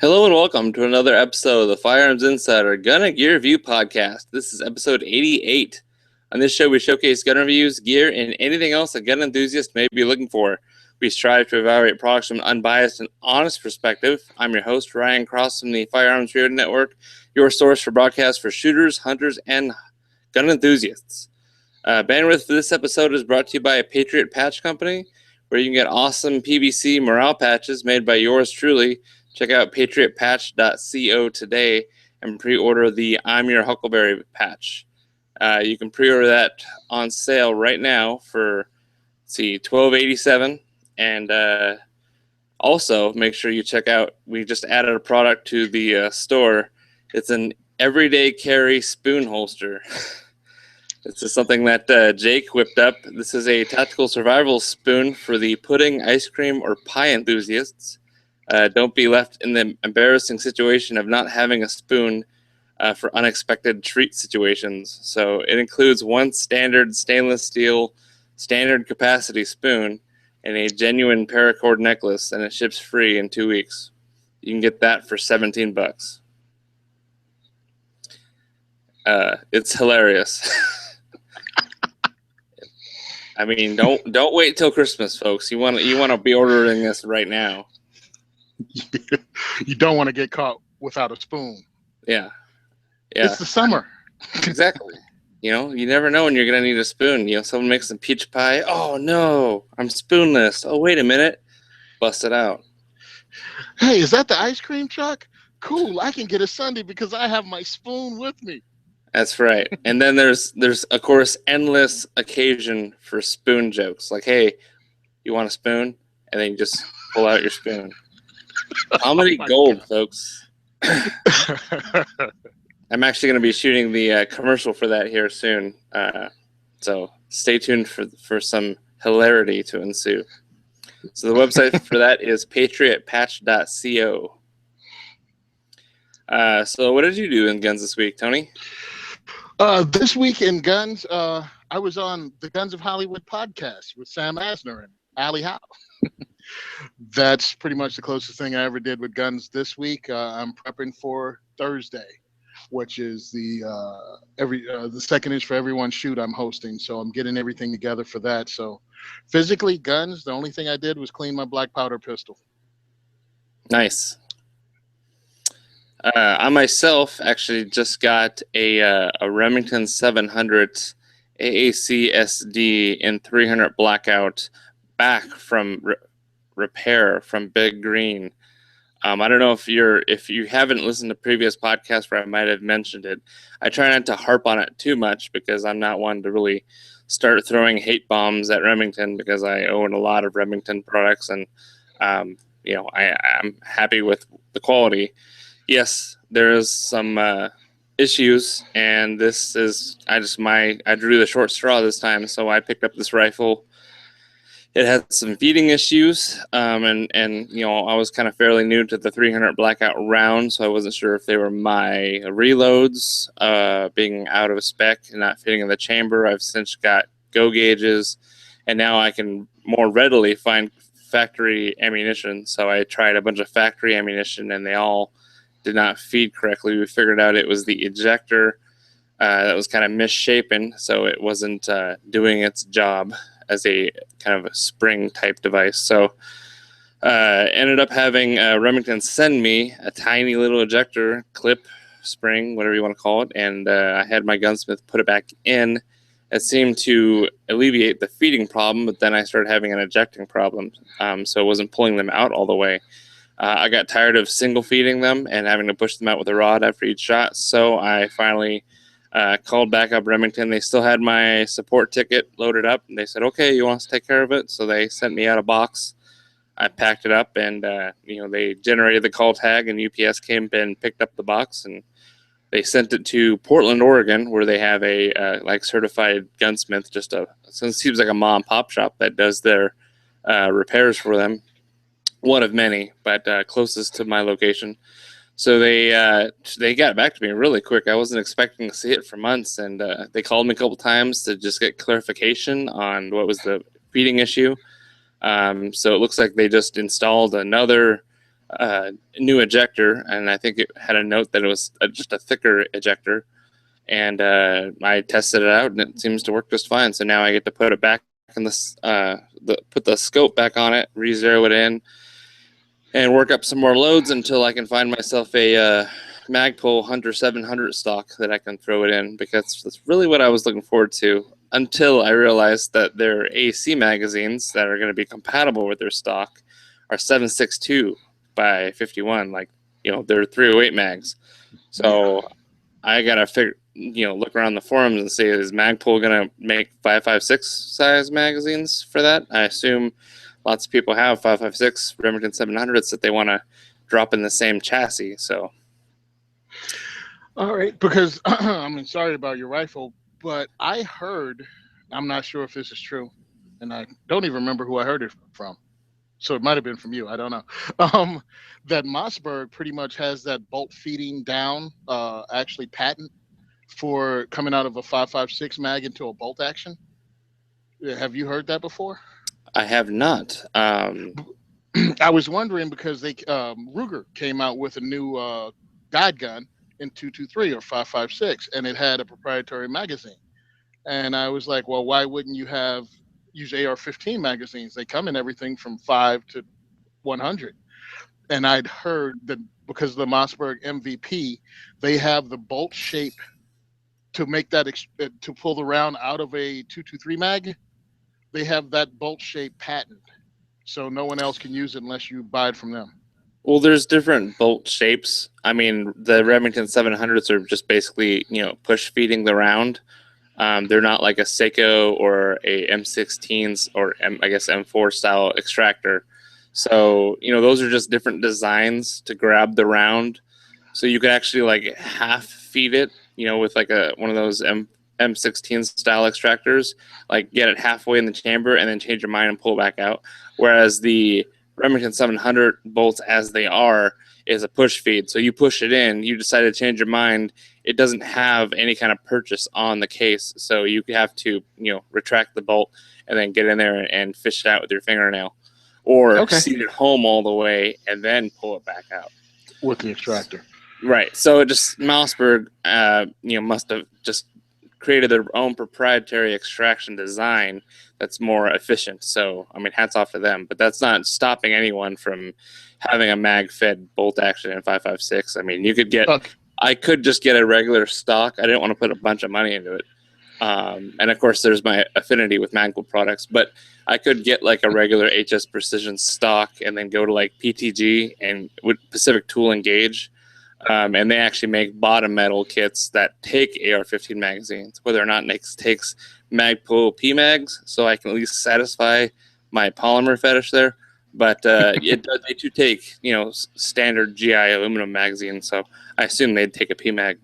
Hello and welcome to another episode of the Firearms Insider Gun and Gear Review Podcast. This is episode 88. On this show, we showcase gun reviews, gear, and anything else a gun enthusiast may be looking for. We strive to evaluate products from an unbiased and honest perspective. I'm your host, Ryan Cross from the Firearms Radio Network, your source for broadcasts for shooters, hunters, and gun enthusiasts. Bandwidth for this episode is brought to you by a Patriot Patch Company, where you can get awesome PVC morale patches made by yours truly. Check out patriotpatch.co today and pre-order the I'm Your Huckleberry patch. You can pre-order that on sale right now for, $12.87. And also make sure you check out, we just added a product to the store. It's an everyday carry spoon holster. This is something that Jake whipped up. This is a tactical survival spoon for the pudding, ice cream, or pie enthusiasts. Don't be left in the embarrassing situation of not having a spoon for unexpected treat situations. So it includes one standard stainless steel standard capacity spoon and a genuine paracord necklace, and it ships free in 2 weeks. You can get that for $17. It's hilarious. I mean, don't wait till Christmas, folks. You want to be ordering this right now. You don't want to get caught without a spoon. Yeah. It's the summer. Exactly. You never know when you're going to need a spoon. Someone makes some peach pie. Oh, no, I'm spoonless. Oh, wait a minute. Bust it out. Hey, is that the ice cream truck? Cool, I can get a sundae because I have my spoon with me. That's right. And then there's of course, endless occasion for spoon jokes. Like, hey, you want a spoon? And then you just pull out your spoon. Comedy gold, God. Folks. I'm actually going to be shooting the commercial for that here soon. So stay tuned for some hilarity to ensue. So the website for that is patriotpatch.co. So what did you do in guns this week, Tony? This week in guns, I was on the Guns of Hollywood podcast with Sam Asner and Ali Howe. That's pretty much the closest thing I ever did with guns this week. I'm prepping for Thursday, which is the second is for everyone shoot I'm hosting. So I'm getting everything together for that. So physically, guns, the only thing I did was clean my black powder pistol. Nice. I myself actually just got a Remington 700 AAC SD in 300 blackout back from repair from Big Green. I don't know if you haven't listened to previous podcasts where I might have mentioned it. I try not to harp on it too much because I'm not one to really start throwing hate bombs at Remington because I own a lot of Remington products and I'm happy with the quality. Yes, there is some issues, and this is I drew the short straw this time, so I picked up this rifle. It had some feeding issues, and I was kind of fairly new to the 300 blackout round, so I wasn't sure if they were my reloads being out of spec and not fitting in the chamber. I've since got go gauges, and now I can more readily find factory ammunition. So I tried a bunch of factory ammunition, and they all did not feed correctly. We figured out it was the ejector that was kind of misshapen, so it wasn't doing its job as a kind of a spring type device. So ended up having Remington send me a tiny little ejector clip, spring, whatever you want to call it, and I had my gunsmith put it back in. It seemed to alleviate the feeding problem, but then I started having an ejecting problem, so it wasn't pulling them out all the way. I got tired of single feeding them and having to push them out with a rod after each shot, so I finally called back up Remington. They still had my support ticket loaded up, and they said, okay, you want us to take care of it? So they sent me out a box. I packed it up, and they generated the call tag, and UPS came and picked up the box, and they sent it to Portland, Oregon, where they have a certified gunsmith, so it seems like a mom and pop shop that does their repairs for them. One of many, but closest to my location. So they got back to me really quick. I wasn't expecting to see it for months, and they called me a couple times to just get clarification on what was the feeding issue. So it looks like they just installed another new ejector, and I think it had a note that it was just a thicker ejector. And I tested it out, and it seems to work just fine. So now I get to put it back in this, put the scope back on it, re-zero it in, and work up some more loads until I can find myself a Magpul Hunter 700 stock that I can throw it in, because that's really what I was looking forward to, until I realized that their AC magazines that are going to be compatible with their stock are 7.62 by 51, like, they're 308 mags. So I gotta look around the forums and see, is Magpul gonna make 5.56 size magazines for that? I assume lots of people have 5.56 Remington 700s that they want to drop in the same chassis. So, all right, because I mean, sorry about your rifle, but I heard, I'm not sure if this is true, and I don't even remember who I heard it from. So it might have been from you. I don't know. That Mossberg pretty much has that bolt feeding down, actually patent for coming out of a 5.56 mag into a bolt action. Have you heard that before? I have not. I was wondering because Ruger came out with a new guide gun in 223 or 5.56, and it had a proprietary magazine. And I was like, well, why wouldn't you use AR-15 magazines? They come in everything from 5 to 100. And I'd heard that because of the Mossberg MVP, they have the bolt shape to make that to pull the round out of a 223 mag. They have that bolt shape patent, so no one else can use it unless you buy it from them. Well, there's different bolt shapes. I mean, the Remington 700s are just basically, push feeding the round. They're not like a Seiko or a M16s or I guess M4 style extractor. So, those are just different designs to grab the round. So you could actually like half feed it, with like one of those M16 style extractors, like get it halfway in the chamber and then change your mind and pull it back out. Whereas the Remington 700 bolts as they are is a push feed. So you push it in, you decide to change your mind. It doesn't have any kind of purchase on the case. So you have to, retract the bolt and then get in there and fish it out with your fingernail, or seat it home all the way and then pull it back out with the extractor. Right. So Mossberg, must have just created their own proprietary extraction design that's more efficient. So, I mean, hats off to them. But that's not stopping anyone from having a mag-fed bolt action in 5.56. I mean, I could just get a regular stock. I didn't want to put a bunch of money into it. And of course, there's my affinity with Magpul products, but I could get like a regular HS Precision stock and then go to like PTG and with Pacific Tool and Gauge. And they actually make bottom metal kits that take AR-15 magazines, whether or not it takes Magpul P-mags, so I can at least satisfy my polymer fetish there. But they do take, standard GI aluminum magazines, so I assume they'd take a P-mag.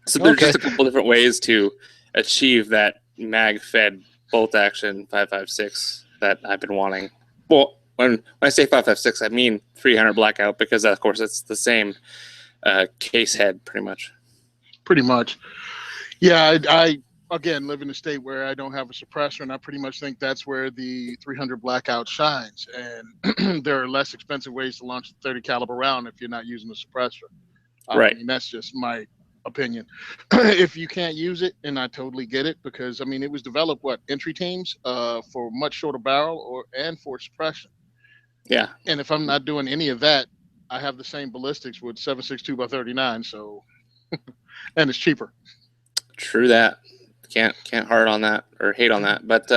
So there's just a couple different ways to achieve that mag-fed bolt action 5.56 that I've been wanting. Well, when I say 5.56, I mean 300 blackout, because of course it's the same case head pretty much. Yeah, I again live in a state where I don't have a suppressor, and I pretty much think that's where the 300 blackout shines. And there are less expensive ways to launch a 30 caliber round if you're not using a suppressor. Right. I mean, that's just my opinion. If you can't use it, and I totally get it, because I mean it was developed entry teams for much shorter barrel and for suppression. Yeah. And if I'm not doing any of that, I have the same ballistics with 7.62 by 39, so and it's cheaper. True that. Can't hard on that or hate on that. But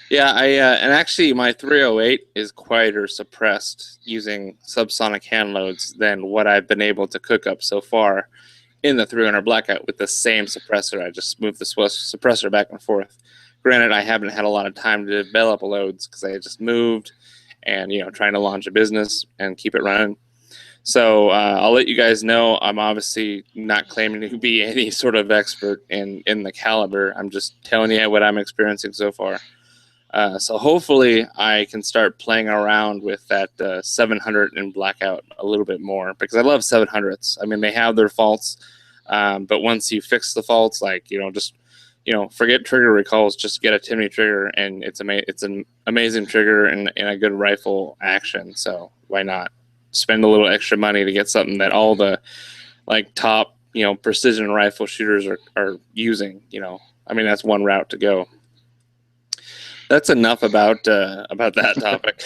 yeah, and actually my 308 is quieter suppressed using subsonic hand loads than what I've been able to cook up so far in the 300 blackout with the same suppressor. I just moved the suppressor back and forth. Granted, I haven't had a lot of time to develop loads because I just moved and trying to launch a business and keep it running. So I'll let you guys know I'm obviously not claiming to be any sort of expert in the caliber. I'm just telling you what I'm experiencing so far. So hopefully I can start playing around with that 700 in blackout a little bit more, because I love 700s. I mean, they have their faults, but once you fix the faults, forget trigger recalls, just get a Timney trigger, and it's an amazing trigger and a good rifle action. So why not? spend a little extra money to get something that all the like top, precision rifle shooters are using. I mean, that's one route to go. That's enough about that topic.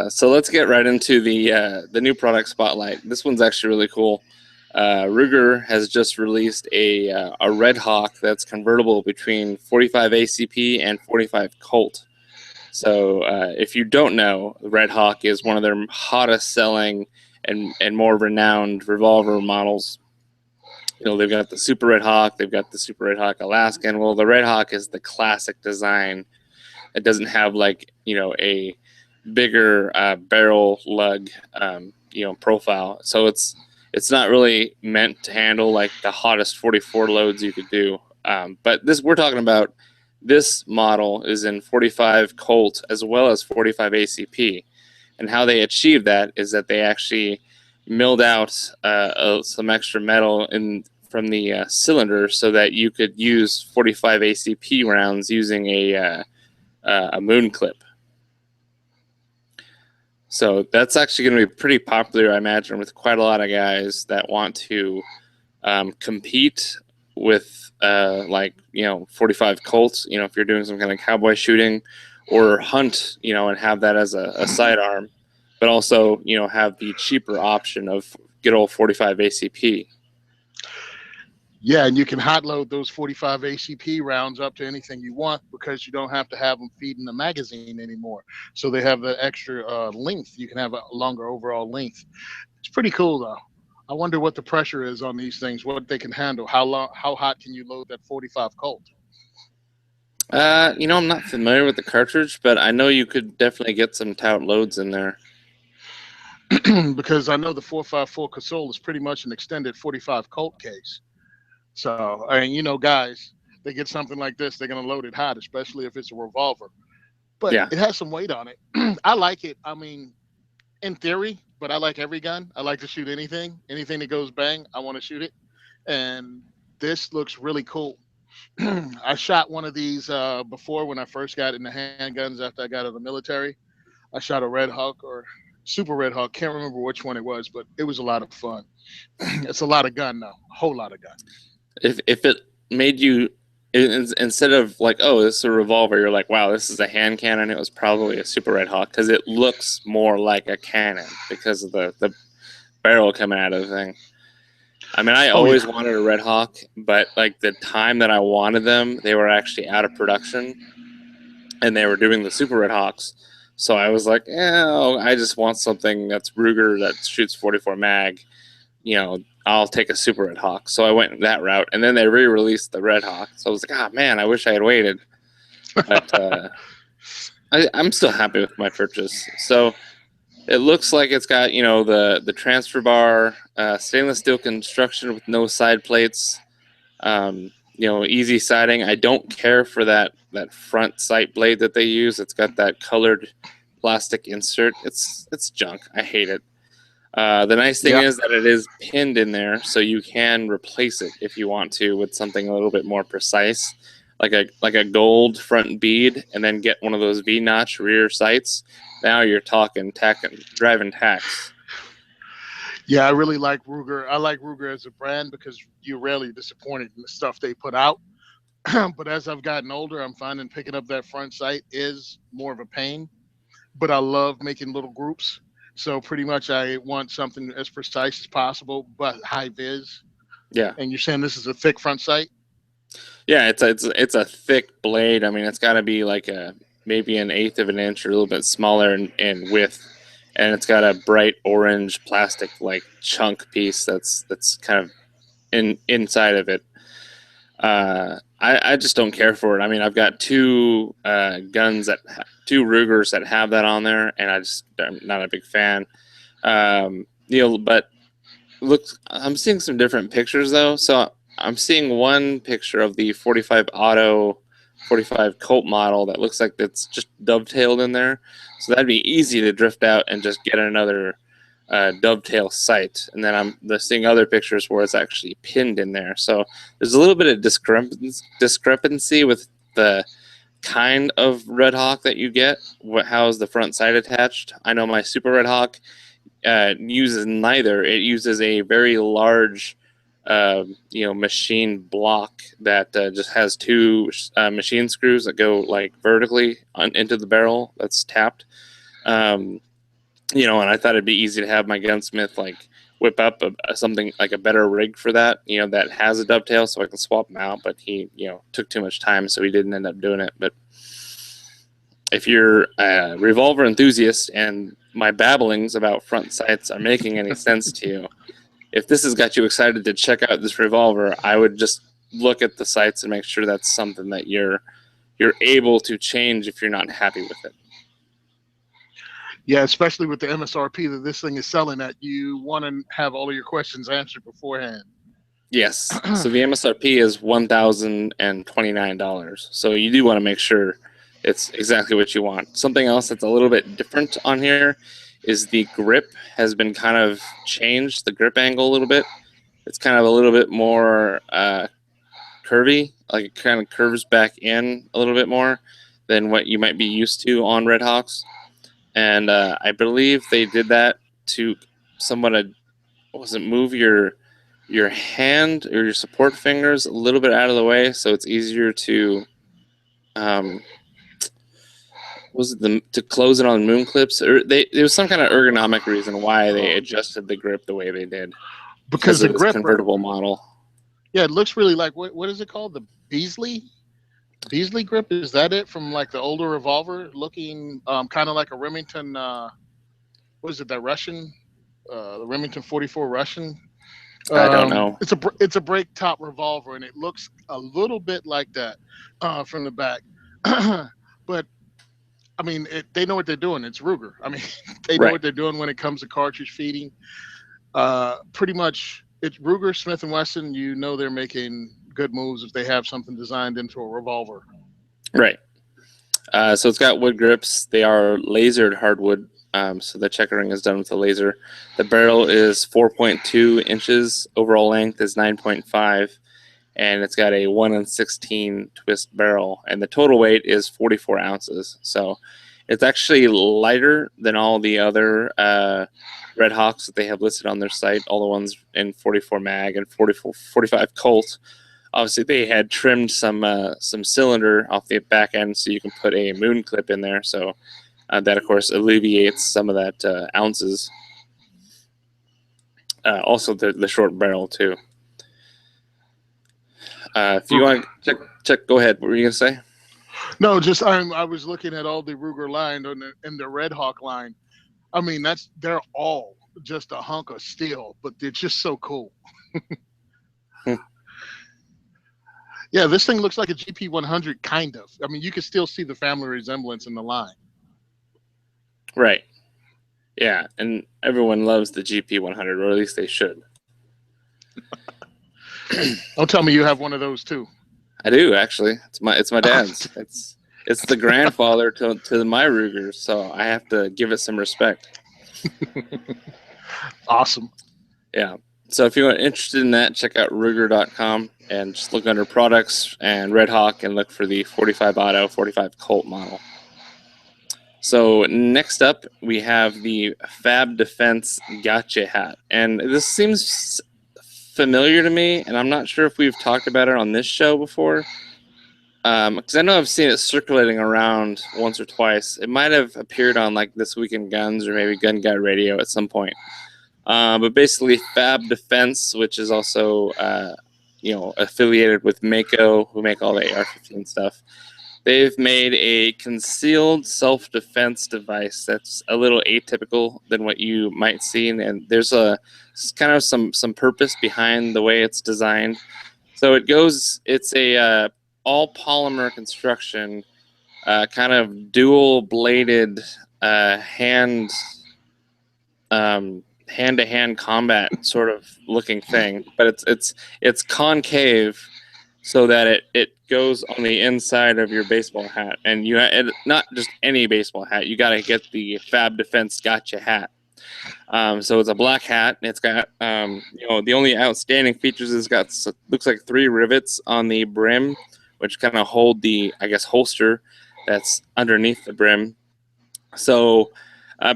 So let's get right into the new product spotlight. This one's actually really cool. Ruger has just released a Red Hawk that's convertible between 45 ACP and 45 Colt. So if you don't know, the Red Hawk is one of their hottest selling and more renowned revolver models. They've got the Super Red Hawk, they've got the Super Red Hawk Alaskan. Well, the Red Hawk is the classic design. It doesn't have like, a bigger barrel lug, profile. So it's not really meant to handle like the hottest 44 loads you could do. But we're talking about this model is in 45 Colt as well as 45 ACP. And how they achieved that is that they actually milled out some extra metal from the cylinder so that you could use 45 ACP rounds using a moon clip. So that's actually going to be pretty popular, I imagine, with quite a lot of guys that want to compete with 45 Colts, if you're doing some kind of cowboy shooting, or hunt, and have that as a sidearm, but also, have the cheaper option of good old 45 ACP. Yeah, and you can hot load those 45 ACP rounds up to anything you want because you don't have to have them feeding the magazine anymore. So they have the extra length. You can have a longer overall length. It's pretty cool, though. I wonder what the pressure is on these things, what they can handle. How hot can you load that 45 Colt? I'm not familiar with the cartridge, but I know you could definitely get some tout loads in there. Because I know the 454 Casull is pretty much an extended 45 Colt case. So, I mean, guys, they get something like this, they're going to load it hot, especially if it's a revolver. But yeah, it has some weight on it. I like it. I mean, in theory, but I like every gun. I like to shoot anything. Anything that goes bang, I want to shoot it. And this looks really cool. I shot one of these before when I first got into handguns after I got out of the military. I shot a Red Hawk or Super Red Hawk. Can't remember which one it was, but it was a lot of fun. It's a lot of gun now. A whole lot of gun. If it made you, instead of like, oh, this is a revolver, you're like, wow, this is a hand cannon, it was probably a Super Red Hawk, because it looks more like a cannon because of the barrel coming out of the thing. I mean, I always wanted a Red Hawk, but like the time that I wanted them, they were actually out of production, and they were doing the Super Red Hawks. So I was like, I just want something that's Ruger that shoots 44 mag. I'll take a Super Red Hawk. So I went that route, and then they re-released the Red Hawk. So I was like, man, I wish I had waited. But I'm still happy with my purchase. So it looks like it's got, the transfer bar, stainless steel construction with no side plates, easy siding. I don't care for that front sight blade that they use. It's got that colored plastic insert. It's junk. I hate it. The nice thing is that it is pinned in there, so you can replace it if you want to with something a little bit more precise, like a gold front bead, and then get one of those V-notch rear sights. Now you're talking driving tax. Yeah, I really like Ruger. I like Ruger as a brand because you're rarely disappointed in the stuff they put out. But as I've gotten older, I'm finding picking up that front sight is more of a pain. But I love making little groups. So pretty much I want something as precise as possible, but high vis. Yeah. And you're saying this is a thick front sight? Yeah, it's a thick blade. I mean, it's got to be like maybe an eighth of an inch or a little bit smaller in width, and it's got a bright orange plastic like chunk piece that's kind of inside of it. I just don't care for it. I mean, I've got two Rugers that have that on there, and I'm not a big fan. But look, I'm seeing some different pictures though. So I'm seeing one picture of the 45 Auto 45 Colt model that looks like it's just dovetailed in there. So that'd be easy to drift out and just get another dovetail sight. And then I'm seeing other pictures where it's actually pinned in there. So there's a little bit of discrepancy with the kind of Red Hawk that you get, how is the front sight attached. I know my Super Red Hawk uses neither. It uses a very large, machine block that just has two machine screws that go like vertically into the barrel that's tapped. And I thought it'd be easy to have my gunsmith like whip up something like a better rig for that, that has a dovetail, so I can swap them out. But he, took too much time, so he didn't end up doing it. But if you're a revolver enthusiast and my babblings about front sights are making any sense to you, if this has got you excited to check out this revolver, I would just look at the sights and make sure that's something that you're able to change if you're not happy with it. Yeah, especially with the MSRP that this thing is selling at, you want to have all of your questions answered beforehand. Yes. So the MSRP is $1,029. So you do want to make sure it's exactly what you want. Something else that's a little bit different on here is the grip has been kind of changed, the grip angle a little bit. It's kind of a little bit more curvy, like it kind of curves back in a little bit more than what you might be used to on Red Hawks. And I believe they did that to somewhat, move your hand or your support fingers a little bit out of the way, so it's easier to to close it on moon clips, or there was some kind of ergonomic reason why they adjusted the grip the way they did because of the this grip convertible model. Yeah, it looks really like what is it called? The Beasley grip? Is that it from like the older revolver looking kind of like a Remington what is it, that Russian the Remington 44 Russian? I don't know. It's a break top revolver, and it looks a little bit like that from the back. But I mean, they know what they're doing. It's Ruger. I mean, they know what they're doing when it comes to cartridge feeding. Pretty much, it's Ruger, Smith & Wesson. You know they're making good moves if they have something designed into a revolver. Right. So it's got wood grips. They are lasered hardwood. So the checkering is done with a laser. The barrel is 4.2 inches. Overall length is 9.5. And it's got a 1/16 twist barrel. And the total weight is 44 ounces. So it's actually lighter than all the other Red Hawks that they have listed on their site, all the ones in 44 mag and 45 Colt. Obviously, they had trimmed some cylinder off the back end so you can put a moon clip in there. So that, of course, alleviates some of that ounces. Also, the short barrel, too. If you want to check, go ahead. What were you going to say? No, just I was looking at all the Ruger line and the Red Hawk line. I mean, they're all just a hunk of steel, but they're just so cool. Yeah, this thing looks like a GP100, kind of. I mean, you can still see the family resemblance in the line. Right. Yeah, and everyone loves the GP100, or at least they should. Don't tell me you have one of those too. I do, actually. It's my dad's. It's the grandfather to my Rugers, so I have to give it some respect. Awesome. Yeah. So if you're interested in that, check out Ruger.com and just look under products and Red Hawk and look for the 45 Auto, 45 Colt model. So next up, we have the Fab Defense Gotcha hat. And this seems familiar to me, and I'm not sure if we've talked about it on this show before. Because I know I've seen it circulating around once or twice. It might have appeared on like This Week in Guns or maybe Gun Guy Radio at some point. But basically, Fab Defense, which is also affiliated with Mako, who make all the AR-15 stuff, they've made a concealed self-defense device that's a little atypical than what you might see, and there's kind of some purpose behind the way it's designed. So it's a all polymer construction, kind of dual-bladed hand-to-hand combat sort of looking thing, but it's concave so that it goes on the inside of your baseball hat, and not just any baseball hat. You got to get the Fab Defense Gotcha hat. So it's a black hat, and it's got the only outstanding features is looks like 3 rivets on the brim which kind of hold the, I guess, holster that's underneath the brim. So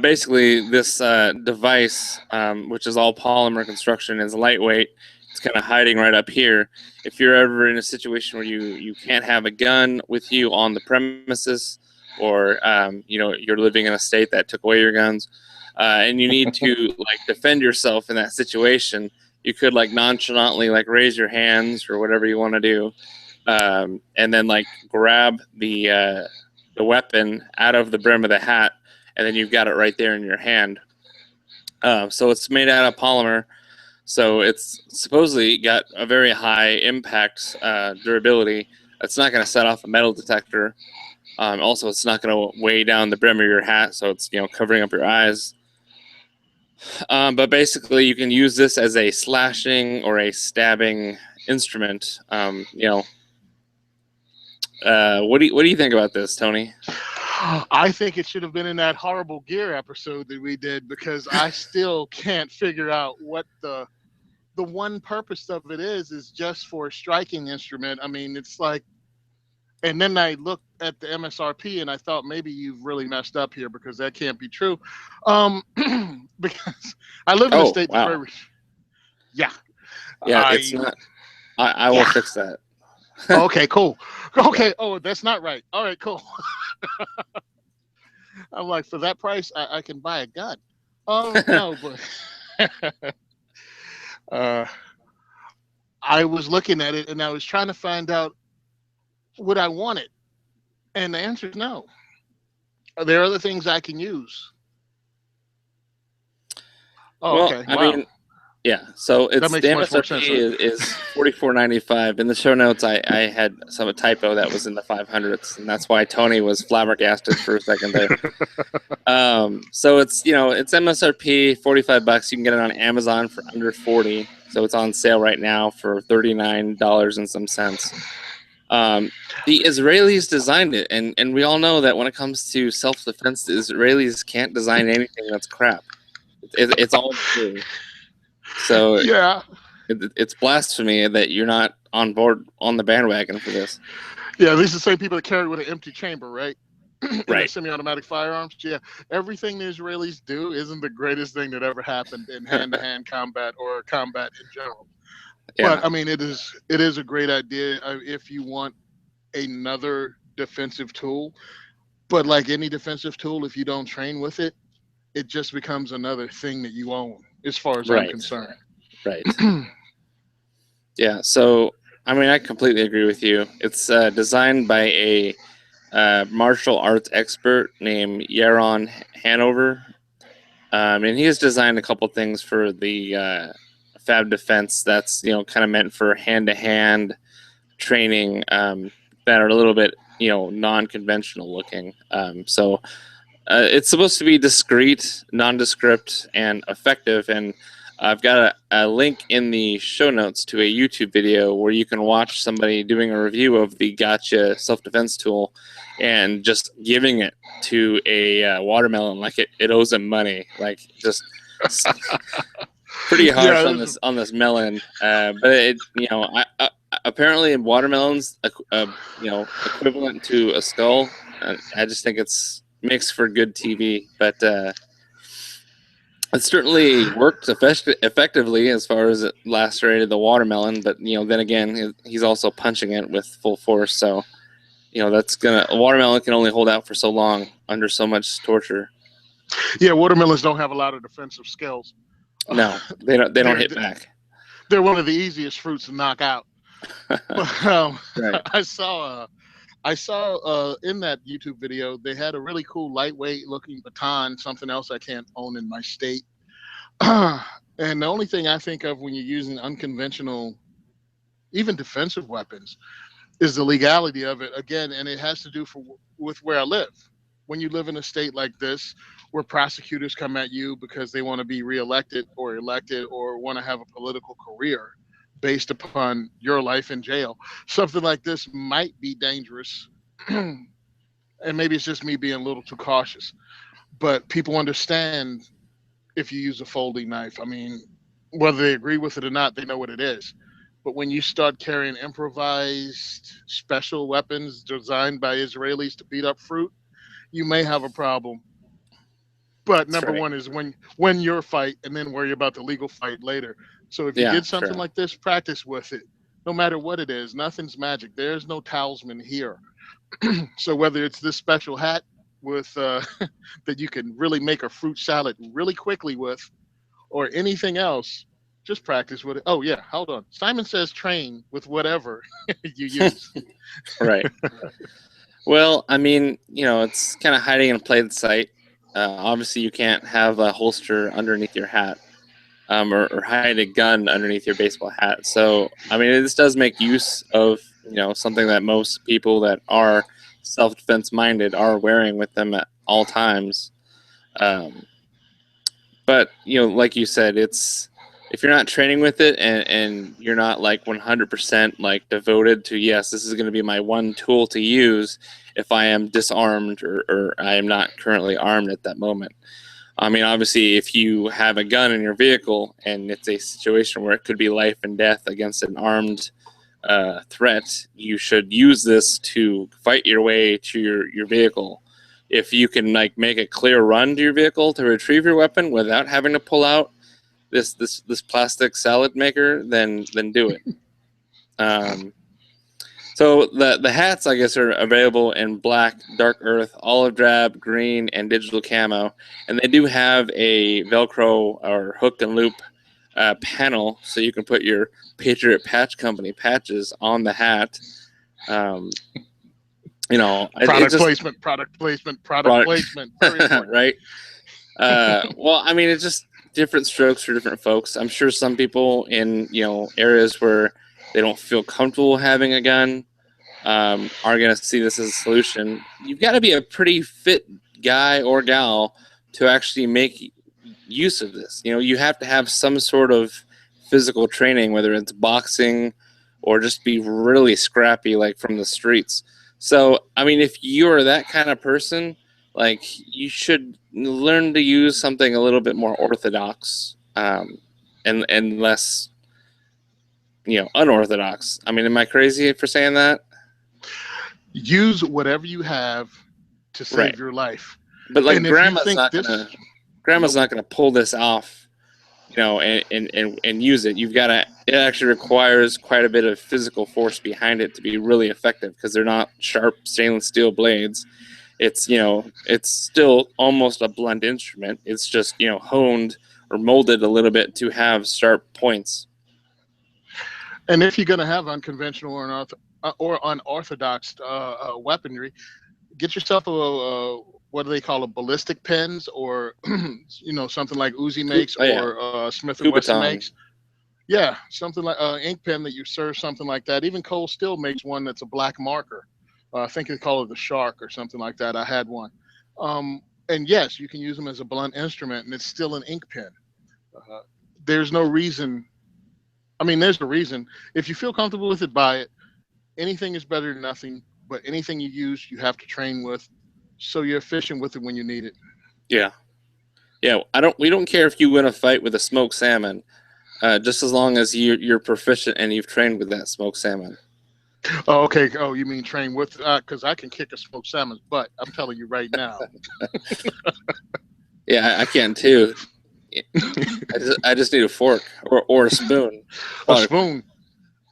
basically, this device, which is all polymer construction, is lightweight. It's kind of hiding right up here. If you're ever in a situation where you can't have a gun with you on the premises, or you're living in a state that took away your guns, and you need to like defend yourself in that situation, you could like nonchalantly like raise your hands or whatever you want to do, and then like grab the weapon out of the brim of the hat, and then you've got it right there in your hand. So it's made out of polymer. So it's supposedly got a very high impact durability. It's not going to set off a metal detector. Also, it's not going to weigh down the brim of your hat, so it's covering up your eyes. But basically, you can use this as a slashing or a stabbing instrument. What do you think about this, Tony? I think it should have been in that horrible gear episode that we did, because I still can't figure out what the one purpose of it is just for a striking instrument. I mean, it's like, and then I looked at the MSRP and I thought maybe you've really messed up here, because that can't be true. Because I live in a state that's very, it's not. I will fix that. Okay, cool. Okay, oh, that's not right. All right, cool. I'm like, for that price, I can buy a gun. Oh, no, but I was looking at it and I was trying to find out, would I want it? And the answer is no. There are other things I can use. Oh, well, okay. I wow. mean, yeah. So it's the MSRP is $44.95. In the show notes, I had a typo that was in the 500s, and that's why Tony was flabbergasted for a second there. So it's it's MSRP $45. You can get it on Amazon for under $40. So it's on sale right now for $39 and some cents. The Israelis designed it, and we all know that when it comes to self-defense, the Israelis can't design anything that's crap. It's all true. So yeah, it's blasphemy that you're not on board on the bandwagon for this. Yeah, these are the same people that carry with an empty chamber, right? Right. Semi-automatic firearms. Yeah, everything the Israelis do isn't the greatest thing that ever happened in hand-to-hand combat or combat in general. Yeah. But I mean, it is a great idea if you want another defensive tool. But like any defensive tool, if you don't train with it, it just becomes another thing that you own, as far as I'm concerned. Right. Yeah. So I mean, I completely agree with you. It's designed by a martial arts expert named Yaron Hanover, and he has designed a couple things for the Fab Defense that's kind of meant for hand-to-hand training that are a little bit non-conventional looking. So it's supposed to be discreet, nondescript, and effective. And I've got a link in the show notes to a YouTube video where you can watch somebody doing a review of the Gotcha self-defense tool and just giving it to a watermelon like it owes him money, like just pretty harsh on this melon. But it apparently watermelon's equivalent to a skull. I just think it's makes for good TV, but it certainly worked effectively as far as it lacerated the watermelon. But then again, he's also punching it with full force, so a watermelon can only hold out for so long under so much torture. Yeah, watermelons don't have a lot of defensive skills. No, they don't hit back. They're one of the easiest fruits to knock out. Right. I saw in that YouTube video, they had a really cool lightweight looking baton, something else I can't own in my state. And the only thing I think of when you're using unconventional, even defensive weapons, is the legality of it again. And it has to do with where I live. When you live in a state like this, where prosecutors come at you because they want to be reelected or elected or want to have a political career based upon your life in jail, something like this might be dangerous. And maybe it's just me being a little too cautious, but people understand if you use a folding knife. I mean, whether they agree with it or not, they know what it is. But when you start carrying improvised special weapons designed by Israelis to beat up fruit, you may have a problem. But That's number right. one is when your fight, and then worry about the legal fight later. So if you Yeah, get something true. like this, practice with it. No matter what it is, nothing's magic. There's no talisman here. So whether it's this special hat with that you can really make a fruit salad really quickly with, or anything else, just practice with it. Oh yeah, hold on. Simon says train with whatever you use. Right. Well, I mean, it's kind of hiding in plain sight. Obviously, you can't have a holster underneath your hat, or hide a gun underneath your baseball hat. So, I mean, this does make use of, something that most people that are self-defense minded are wearing with them at all times. Um, but, like you said, it's if you're not training with it, and you're not like 100% like devoted to, yes, this is going to be my one tool to use if I am disarmed, or I am not currently armed at that moment. I mean, obviously, if you have a gun in your vehicle and it's a situation where it could be life and death against an armed threat, you should use this to fight your way to your vehicle. If you can like make a clear run to your vehicle to retrieve your weapon without having to pull out this plastic salad maker, then do it. Um, so the hats, I guess, are available in black, dark earth, olive drab, green, and digital camo, and they do have a Velcro or hook and loop panel, so you can put your Patriot Patch Company patches on the hat. It Product just placement, product placement, product product, placement. Very important. right? Well, I mean, it's just different strokes for different folks. I'm sure some people in areas where they don't feel comfortable having a gun are going to see this as a solution. You've got to be a pretty fit guy or gal to actually make use of this. You have to have some sort of physical training, whether it's boxing or just be really scrappy, like from the streets. So, I mean, if you're that kind of person, like, you should learn to use something a little bit more orthodox, and less, unorthodox. I mean, am I crazy for saying that? Use whatever you have to Right. save your life. But like, And if you grandma's think not this, gonna grandma's nope. not gonna pull this off, and use it. You've got to. It actually requires quite a bit of physical force behind it to be really effective, because they're not sharp stainless steel blades. It's still almost a blunt instrument. It's just honed or molded a little bit to have sharp points. And if you're going to have unconventional or unorthodox weaponry, get yourself a what do they call a ballistic pens, or something like Uzi makes, Oh yeah, or Smith and Wesson Kubaton. makes. Yeah, something like ink pen that you serve, something like that. Even Cold Steel makes one that's a black marker. I think they call it the Shark or something like that. I had one. And yes, you can use them as a blunt instrument, and it's still an ink pen. Uh, there's no reason. I mean, there's a reason. If you feel comfortable with it, buy it. Anything is better than nothing, but anything you use, you have to train with, so you're efficient with it when you need it. Yeah, yeah. We don't care if you win a fight with a smoked salmon, just as long as you're proficient and you've trained with that smoked salmon. Oh, okay. Oh, you mean train with? Because I can kick a smoked salmon's butt. I'm telling you right now. Yeah, I can too. I just need a fork or a spoon. A Product, spoon.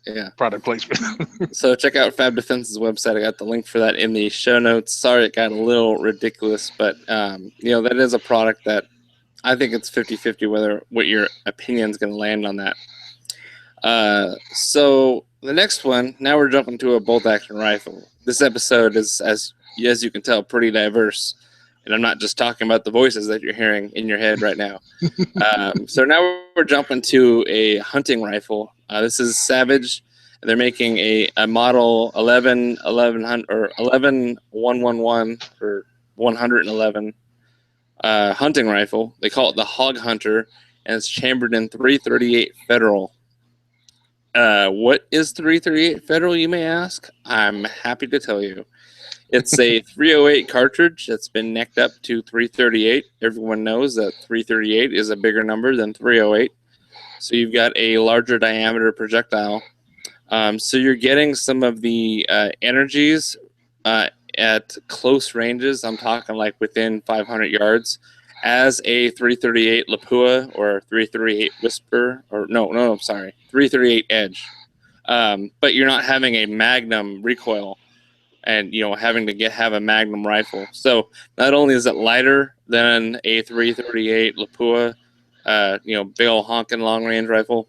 yeah. Product placement. So check out Fab Defense's website. I got the link for that in the show notes. Sorry, it got a little ridiculous, but that is a product that I think it's 50-50 whether what your opinion's going to land on that. So the next one, now we're jumping to a bolt action rifle. This episode is, as you can tell, pretty diverse. And I'm not just talking about the voices that you're hearing in your head right now. So now we're jumping to a hunting rifle. This is Savage. They're making a model 11 or 111 or 111 hunting rifle. They call it the Hog Hunter, and it's chambered in 338 Federal. What is 338 Federal, you may ask? I'm happy to tell you. It's a 308 cartridge that's been necked up to 338. Everyone knows that 338 is a bigger number than 308. So you've got a larger diameter projectile. So you're getting some of the energies at close ranges. I'm talking like within 500 yards as a 338 Lapua or 338 Whisper, or no, I'm sorry, 338 Edge. But you're not having a Magnum recoil and having to have a Magnum rifle. So not only is it lighter than a 338 Lapua, big old honking long range rifle,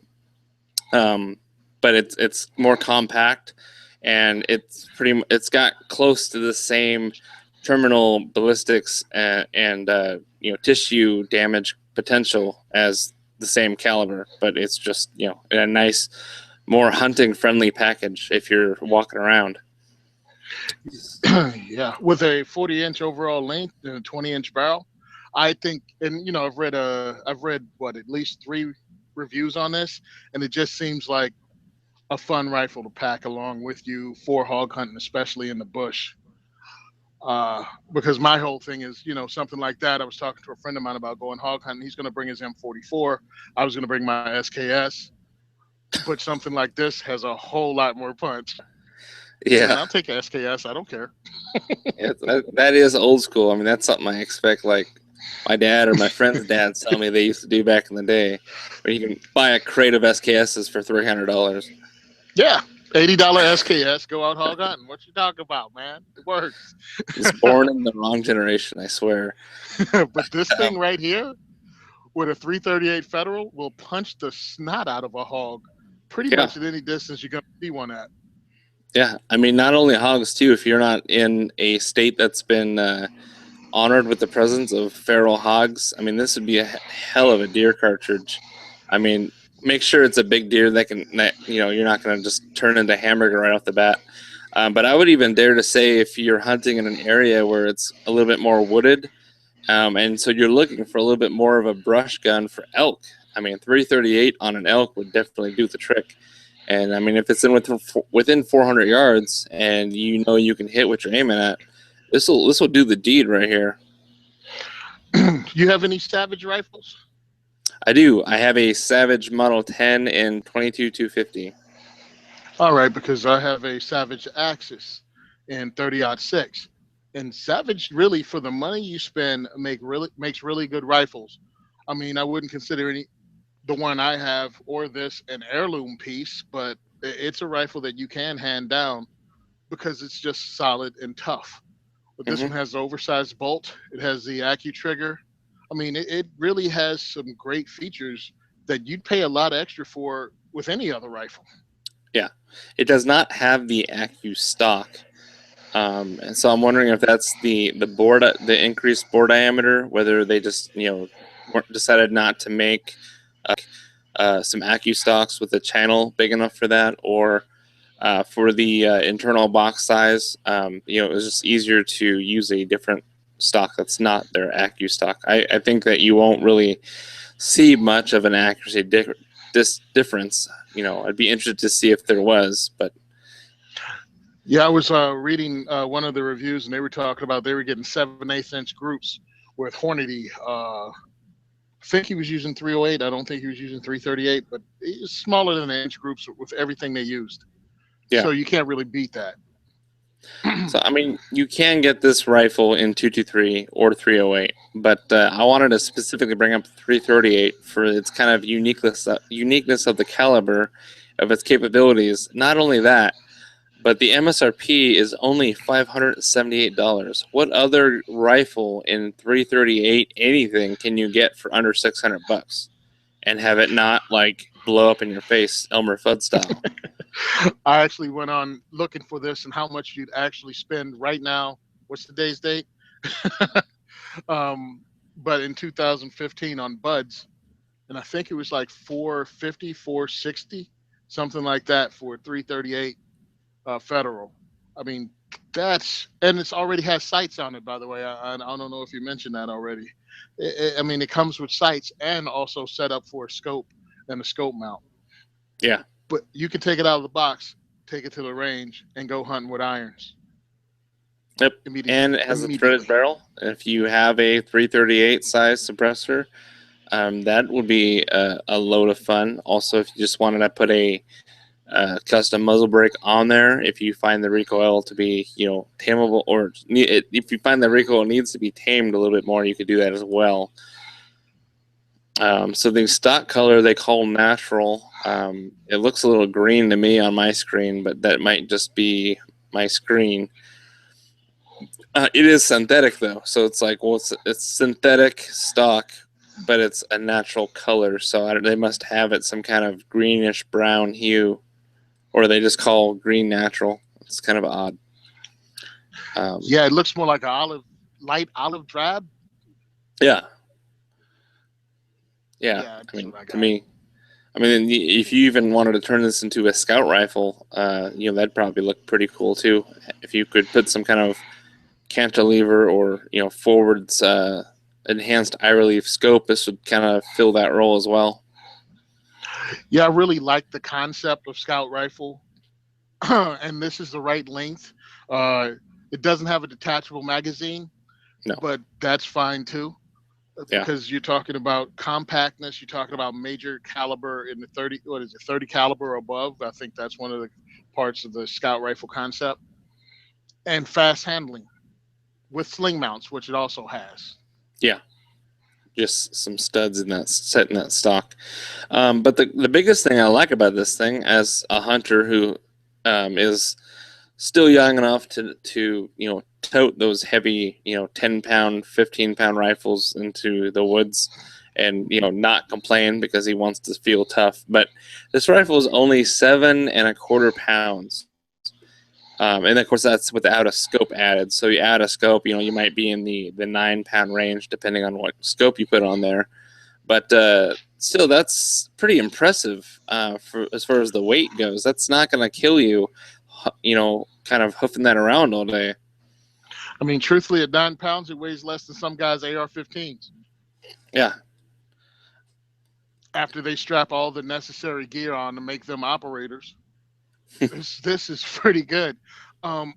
but it's more compact, and it's got close to the same terminal ballistics and tissue damage potential as the same caliber, but it's just in a nice, more hunting friendly package if you're walking around. Yeah, with a 40-inch overall length and a 20-inch barrel, I think, and I've read what, at least 3 reviews on this, and it just seems like a fun rifle to pack along with you for hog hunting, especially in the bush. Because my whole thing is, something like that. I was talking to a friend of mine about going hog hunting. He's going to bring his M44. I was going to bring my SKS, but something like this has a whole lot more punch. Yeah, man, I'll take SKS. I don't care. that is old school. I mean, that's something I expect, like my dad or my friend's dad tell me they used to do back in the day, where you can buy a crate of SKSs for $300. Yeah, $80 SKS. Go out hog hunting. What you talking about, man? It works. I was born in the wrong generation, I swear. But this thing right here, with a 338 Federal, will punch the snot out of a hog pretty much at any distance you're going to see one at. Yeah, I mean, not only hogs, too. If you're not in a state that's been honored with the presence of feral hogs, I mean, this would be a hell of a deer cartridge. I mean, make sure it's a big deer that you're not going to just turn into hamburger right off the bat. But I would even dare to say, if you're hunting in an area where it's a little bit more wooded, and so you're looking for a little bit more of a brush gun for elk, I mean, 338 on an elk would definitely do the trick. And I mean, if it's within 400 yards, and you can hit what you're aiming at, this will do the deed right here. You have any Savage rifles? I do. I have a Savage Model 10 in 22-250. All right, because I have a Savage Axis in 30-06. And Savage, really, for the money you spend, makes really good rifles. I mean, I wouldn't consider the one I have or this an heirloom piece, but it's a rifle that you can hand down because it's just solid and tough. But this one has the oversized bolt. It has the AccuTrigger. I mean, it really has some great features that you'd pay a lot extra for with any other rifle. Yeah, it does not have the Accu stock, and so I'm wondering if that's the increased bore diameter, whether they just decided not to make some Accu stocks with a channel big enough for that, or for the internal box size, it was just easier to use a different stock that's not their Accu stock. I think that you won't really see much of an accuracy difference. I'd be interested to see if there was, but yeah, I was reading one of the reviews, and they were talking about they were getting 7/8 inch groups with Hornady. I think he was using 308. I don't think he was using 338, but it's smaller than inch groups with everything they used. Yeah. So you can't really beat that. So, I mean, you can get this rifle in 223 or 308, but I wanted to specifically bring up 338 for its kind of uniqueness of the caliber, of its capabilities. Not only that, but the MSRP is only $578. What other rifle in 338 anything can you get for under $600 and have it not like blow up in your face, Elmer Fudd style? I actually went on looking for this and how much you'd actually spend right now. What's today's date? But in 2015 on Buds, and I think it was like 450, 460, something like that for 338 Federal. I mean, and it's already has sights on it, by the way. I don't know if you mentioned that already. I mean, it comes with sights and also set up for a scope and a scope mount. Yeah. But you can take it out of the box, take it to the range, and go hunting with irons. Yep. And it has a threaded barrel. If you have a 338 size suppressor, that would be a load of fun. Also, if you just wanted to put a custom muzzle brake on there if you find the recoil to be, tameable, or if you find the recoil needs to be tamed a little bit more, you could do that as well. So the stock color they call natural. It looks a little green to me on my screen, but that might just be my screen. It is synthetic though, so it's like, well, it's synthetic stock, but it's a natural color, so they must have it some kind of greenish brown hue, or they just call green natural. It's kind of odd. Yeah, it looks more like a light olive drab. Yeah. To me, if you even wanted to turn this into a scout rifle, that'd probably look pretty cool too. If you could put some kind of cantilever or forwards enhanced eye relief scope, this would kind of fill that role as well. Yeah, I really like the concept of scout rifle, and this is the right length. It doesn't have a detachable magazine, but that's fine too. Because you're talking about compactness, you're talking about major caliber in the 30 caliber or above. I think that's one of the parts of the scout rifle concept. And fast handling with sling mounts, which it also has. Yeah. Just some studs in that stock. But the biggest thing I like about this thing, as a hunter who is still young enough to tote those heavy 10-pound, 15-pound rifles into the woods and not complain because he wants to feel tough, but this rifle is only 7.25 pounds, and of course that's without a scope added. So you add a scope, you might be in the 9-pound range depending on what scope you put on there, but still that's pretty impressive for as far as the weight goes. That's not going to kill you, kind of hoofing that around all day. I mean, truthfully, at 9 pounds, it weighs less than some guys' AR-15s. Yeah. After they strap all the necessary gear on to make them operators, this is pretty good. I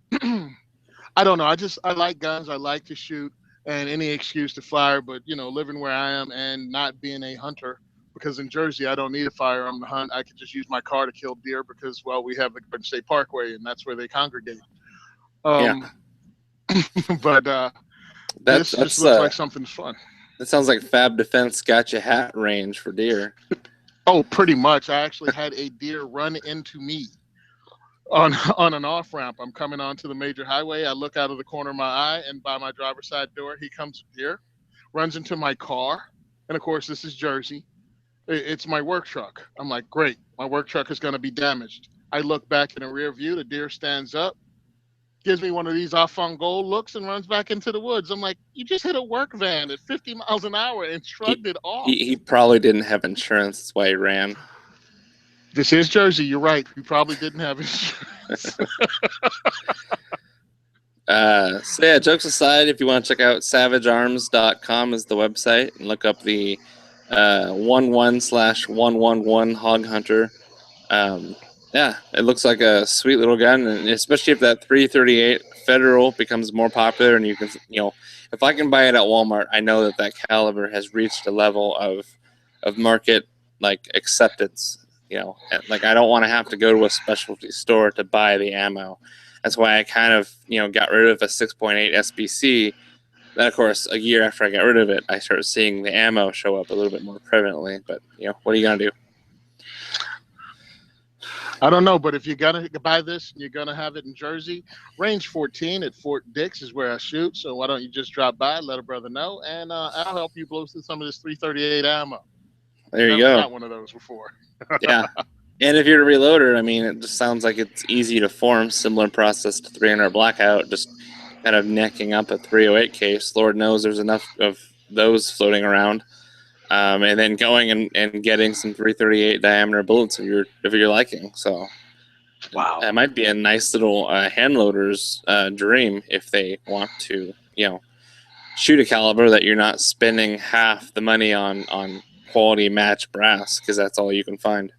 don't know. I like guns. I like to shoot, and any excuse to fire. But living where I am and not being a hunter, because in Jersey I don't need a firearm to hunt. I can just use my car to kill deer because, well, we have the Garden State Parkway, and that's where they congregate. But this just looks like something fun. That sounds like Fab Defense Gotcha Hat range for deer. Oh, pretty much. I actually had a deer run into me on an off ramp. I'm coming onto the major highway. I look out of the corner of my eye, and by my driver's side door, he comes deer, runs into my car, and of course, this is Jersey. It's my work truck. I'm like, great, my work truck is going to be damaged. I look back in the rear view. The deer stands up, gives me one of these off on goal looks, and runs back into the woods. I'm like, you just hit a work van at 50 miles an hour and shrugged it off. He probably didn't have insurance. That's why he ran. This is Jersey. You're right. He probably didn't have insurance. So yeah, jokes aside, if you want to check out savagearms.com is the website, and look up the 11/111 Hog Hunter. Yeah, it looks like a sweet little gun, and especially if that 338 Federal becomes more popular, and you can, if I can buy it at Walmart, I know that caliber has reached a level of market acceptance. Like I don't want to have to go to a specialty store to buy the ammo. That's why I kind of got rid of a 6.8 SBC. Then of course a year after I got rid of it, I started seeing the ammo show up a little bit more prevalently. But what are you gonna do? I don't know, but if you're gonna buy this and you're gonna have it in Jersey, range 14 at Fort Dix is where I shoot. So why don't you just drop by, let a brother know, and I'll help you blow through some of this 338 ammo. There you go. I've got one of those before. Yeah, and if you're a reloader, I mean, it just sounds like it's easy to form. Similar process to 300 Blackout, just kind of necking up a 308 case. Lord knows there's enough of those floating around. And then going and getting some 338 diameter bullets of your liking. So, wow, that might be a nice little hand loader's dream if they want to, shoot a caliber that you're not spending half the money on quality match brass, because that's all you can find.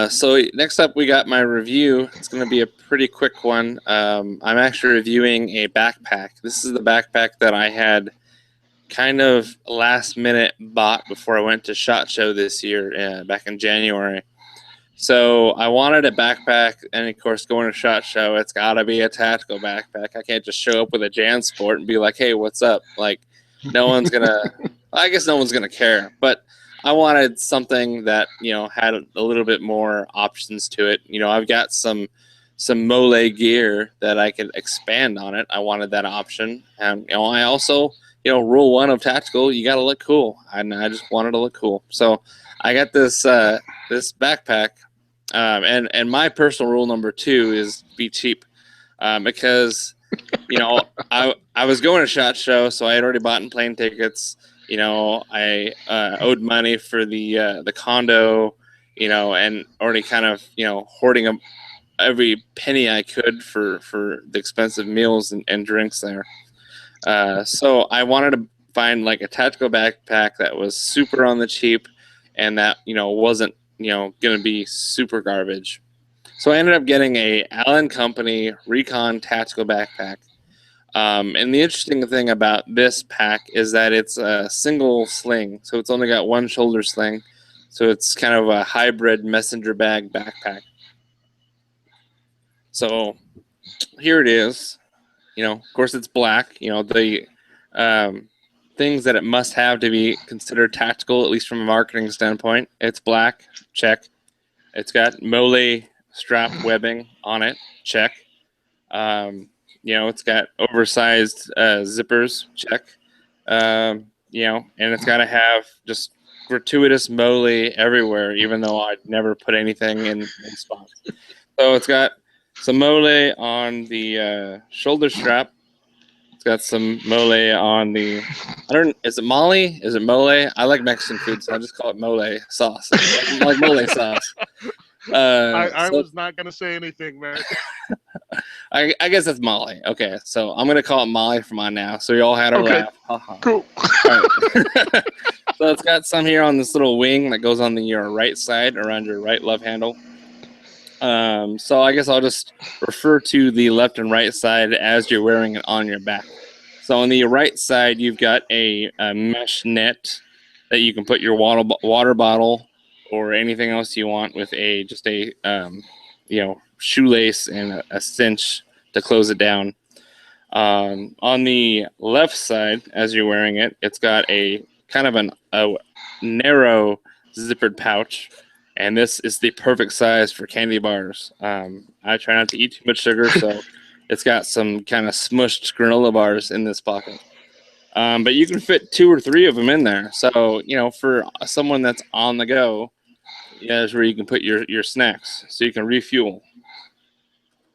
So next up, we got my review. It's going to be a pretty quick one. I'm actually reviewing a backpack. This is the backpack that I had kind of last minute bought before I went to SHOT Show this year, back in January. So I wanted a backpack, and of course, going to SHOT Show, it's got to be a tactical backpack. I can't just show up with a JanSport and be like, "Hey, what's up?" Like, no one's gonna. I guess no one's gonna care. But I wanted something that had a little bit more options to it. I've got some mole gear that I could expand on it. I wanted that option, and I also rule one of tactical, you got to look cool, and I just wanted to look cool. So I got this this backpack. And my personal rule number 2 is be cheap, because I was going to SHOT Show, so I had already bought plane tickets. I owed money for the condo, and already kind of hoarding every penny I could for the expensive meals and drinks there. So I wanted to find like a tactical backpack that was super on the cheap, and that wasn't going to be super garbage. So I ended up getting a Allen Company Recon tactical backpack. And the interesting thing about this pack is that it's a single sling, so it's only got one shoulder sling. So it's kind of a hybrid messenger bag backpack. So here it is. Of course, it's black. The things that it must have to be considered tactical, at least from a marketing standpoint. It's black, check. It's got mole strap webbing on it, check. It's got oversized zippers, check. And it's got to have just gratuitous mole everywhere, even though I'd never put anything in spots. So it's got some mole on the shoulder strap. It's got some mole on the. Is it Molly? Is it mole? I like Mexican food, so I just call it mole sauce. I like mole sauce. I was not going to say anything, man. I guess that's Molly. Okay, so I'm going to call it Molly from on now. So you all had a laugh. Cool. Right. So it's got some here on this little wing that goes on your right side, around your right love handle. So I guess I'll just refer to the left and right side as you're wearing it on your back. So on the right side, you've got a mesh net that you can put your water bottle or anything else you want with just a shoelace and a cinch to close it down. On the left side, as you're wearing it, it's got a kind of a narrow zippered pouch. And this is the perfect size for candy bars. I try not to eat too much sugar, so it's got some kind of smushed granola bars in this pocket. But you can fit 2 or 3 of them in there. So, for someone that's on the go, is where you can put your snacks, so you can refuel.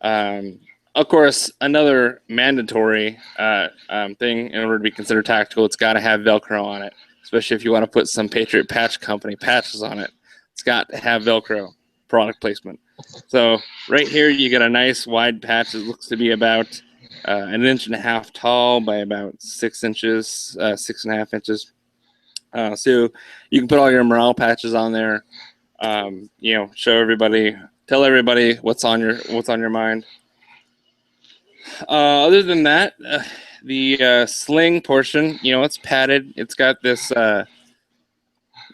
Of course, another mandatory thing in order to be considered tactical, it's got to have Velcro on it, especially if you want to put some Patriot Patch Company patches on it. It's got to have Velcro, product placement. So right here, you get a nice wide patch. It looks to be about 1.5 inches tall by about 6 inches, 6.5 inches. So you can put all your morale patches on there. Show everybody, tell everybody what's on your mind. Other than that, the sling portion, it's padded. It's got this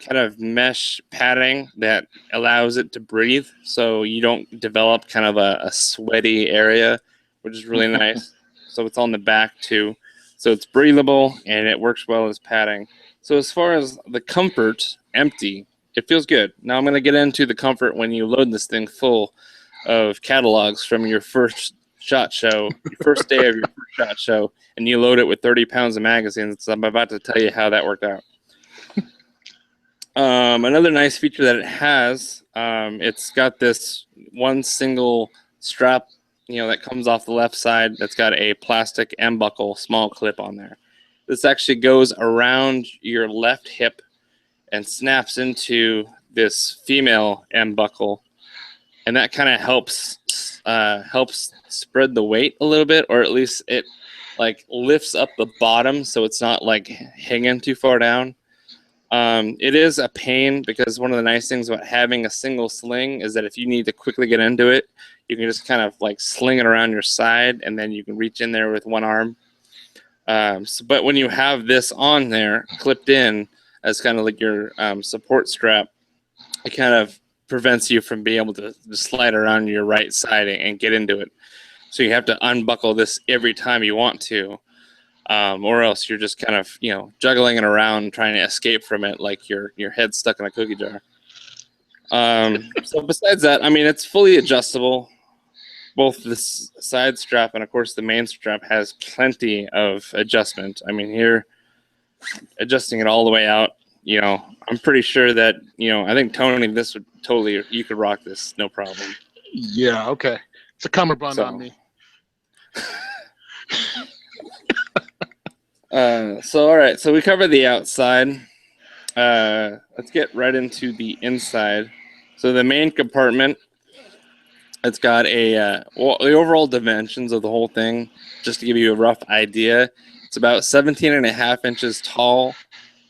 kind of mesh padding that allows it to breathe, so you don't develop kind of a sweaty area, which is really nice. So it's on the back too, so it's breathable and it works well as padding. So as far as the comfort, empty, it feels good. Now I'm going to get into the comfort when you load this thing full of catalogs from your first SHOT Show, your first day of your first SHOT Show, and you load it with 30 pounds of magazines. So I'm about to tell you how that worked out. Another nice feature that it has, it's got this one single strap, that comes off the left side that's got a plastic M-buckle small clip on there. This actually goes around your left hip and snaps into this female M-buckle, and that kind of helps spread the weight a little bit, or at least it like lifts up the bottom so it's not like hanging too far down. It is a pain because one of the nice things about having a single sling is that if you need to quickly get into it, you can just kind of like sling it around your side, and then you can reach in there with one arm. But when you have this on there, clipped in as kind of like your support strap, it kind of prevents you from being able to slide around your right side and get into it. So you have to unbuckle this every time you want to, or else you're just kind of, juggling it around trying to escape from it like your head's stuck in a cookie jar. So besides that, I mean, it's fully adjustable. Both this side strap and, of course, the main strap has plenty of adjustment. I mean, here, adjusting it all the way out, I'm pretty sure that, I think, Tony, this would totally, you could rock this, no problem. Yeah, okay. It's a cummerbund on me. All right, so we covered the outside. Let's get right into the inside. So the main compartment, it's got the overall dimensions of the whole thing, just to give you a rough idea, it's about 17.5 inches tall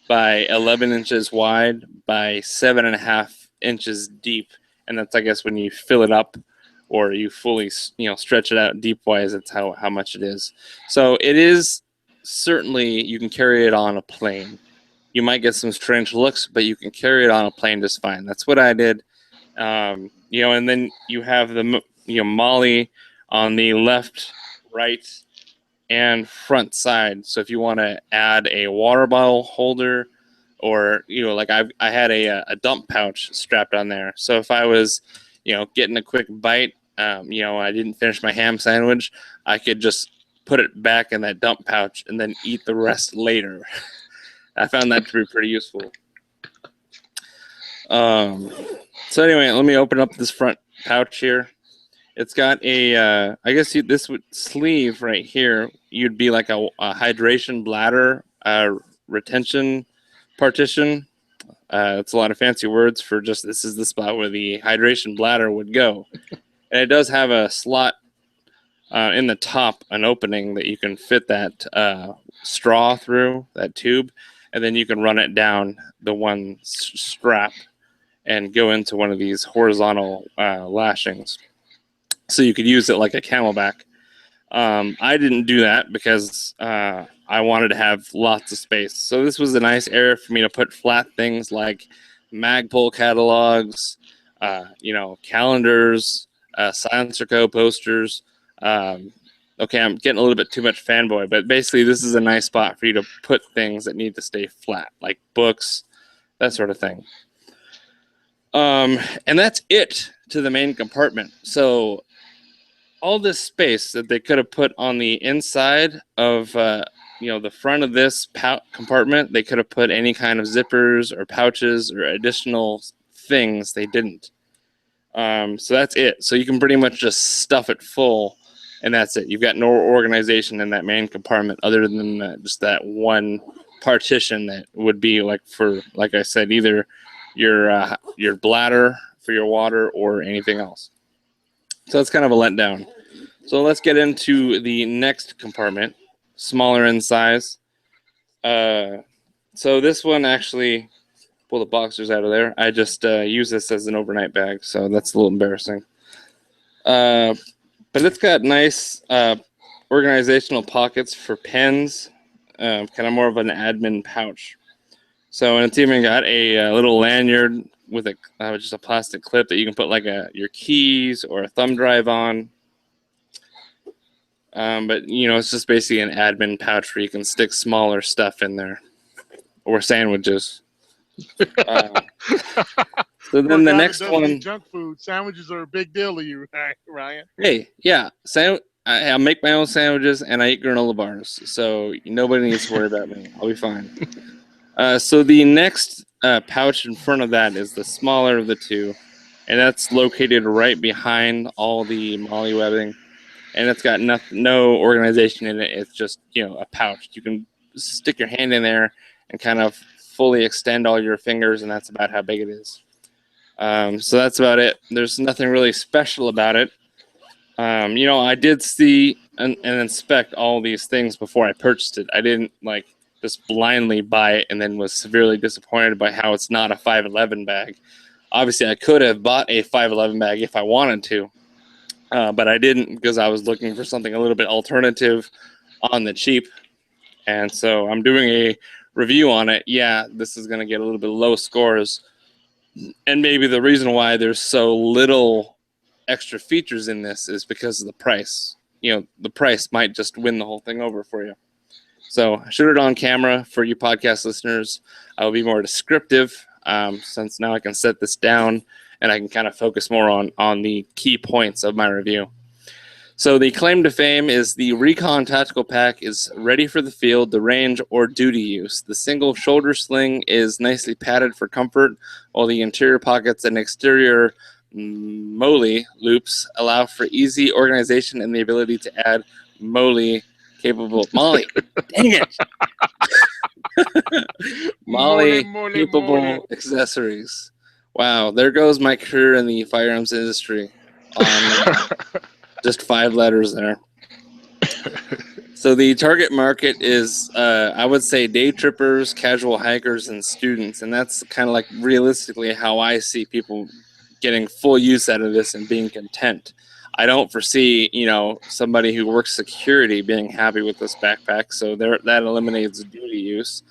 by 11 inches wide by 7.5 inches deep. And that's, I guess, when you fill it up or you fully, stretch it out deep wise, that's how much it is. So it is certainly, you can carry it on a plane. You might get some strange looks, but you can carry it on a plane just fine. That's what I did. And then you have the Molly on the left, right, and front side. So if you want to add a water bottle holder, or like I had a dump pouch strapped on there. So if I was getting a quick bite, I didn't finish my ham sandwich, I could just put it back in that dump pouch and then eat the rest later. I found that to be pretty useful. So anyway, let me open up this front pouch here. It's got a, I guess this would sleeve right here. You'd be like a hydration bladder retention partition. It's a lot of fancy words for just this is the spot where the hydration bladder would go. And it does have a slot in the top, an opening that you can fit that straw through, that tube, and then you can run it down the one strap and go into one of these horizontal lashings. So you could use it like a camelback. I didn't do that because I wanted to have lots of space. So this was a nice area for me to put flat things like Magpul catalogs, calendars, Silencer Co. posters. Okay, I'm getting a little bit too much fanboy, but basically this is a nice spot for you to put things that need to stay flat, like books, that sort of thing. And that's it to the main compartment. So all this space that they could have put on the inside of, the front of this compartment, they could have put any kind of zippers or pouches or additional things. They didn't. So that's it. So you can pretty much just stuff it full, and that's it. You've got no organization in that main compartment other than just that one partition that would be like I said, either your bladder for your water or anything else. So that's kind of a letdown. So let's get into the next compartment, smaller in size. So this one, actually, pull the boxers out of there. I just use this as an overnight bag, so that's a little embarrassing. But it's got nice organizational pockets for pens, kind of more of an admin pouch. So, and it's even got a little lanyard with just a plastic clip that you can put like your keys or a thumb drive on. But it's just basically an admin pouch where you can stick smaller stuff in there, or sandwiches. So then the next one, junk food sandwiches are a big deal to you, Ryan. Hey, yeah, I make my own sandwiches and I eat granola bars, so nobody needs to worry about me. I'll be fine. So the next pouch in front of that is the smaller of the two, and that's located right behind all the molly webbing, and it's got no organization in it. It's just a pouch. You can stick your hand in there and kind of fully extend all your fingers, and that's about how big it is. So that's about it. There's nothing really special about it. I did see and inspect all these things before I purchased it. I didn't just blindly buy it and then was severely disappointed by how it's not a 511 bag. Obviously, I could have bought a 511 bag if I wanted to, but I didn't because I was looking for something a little bit alternative on the cheap. And so I'm doing a review on it. Yeah, this is going to get a little bit low scores. And maybe the reason why there's so little extra features in this is because of the price. The price might just win the whole thing over for you. So shoot it on camera for you podcast listeners. I will be more descriptive since now I can set this down and I can kind of focus more on the key points of my review. So the claim to fame is the Recon Tactical Pack is ready for the field, the range, or duty use. The single shoulder sling is nicely padded for comfort, while the interior pockets and exterior MOLLE loops allow for easy organization and the ability to add MOLLE capable. Molly, dang it! MOLLE capable accessories. Wow, there goes my career in the firearms industry on just 5 letters there. So the target market is, I would say, day trippers, casual hikers, and students. And that's kind of like realistically how I see people getting full use out of this and being content. I don't foresee, somebody who works security being happy with this backpack. So that eliminates duty use.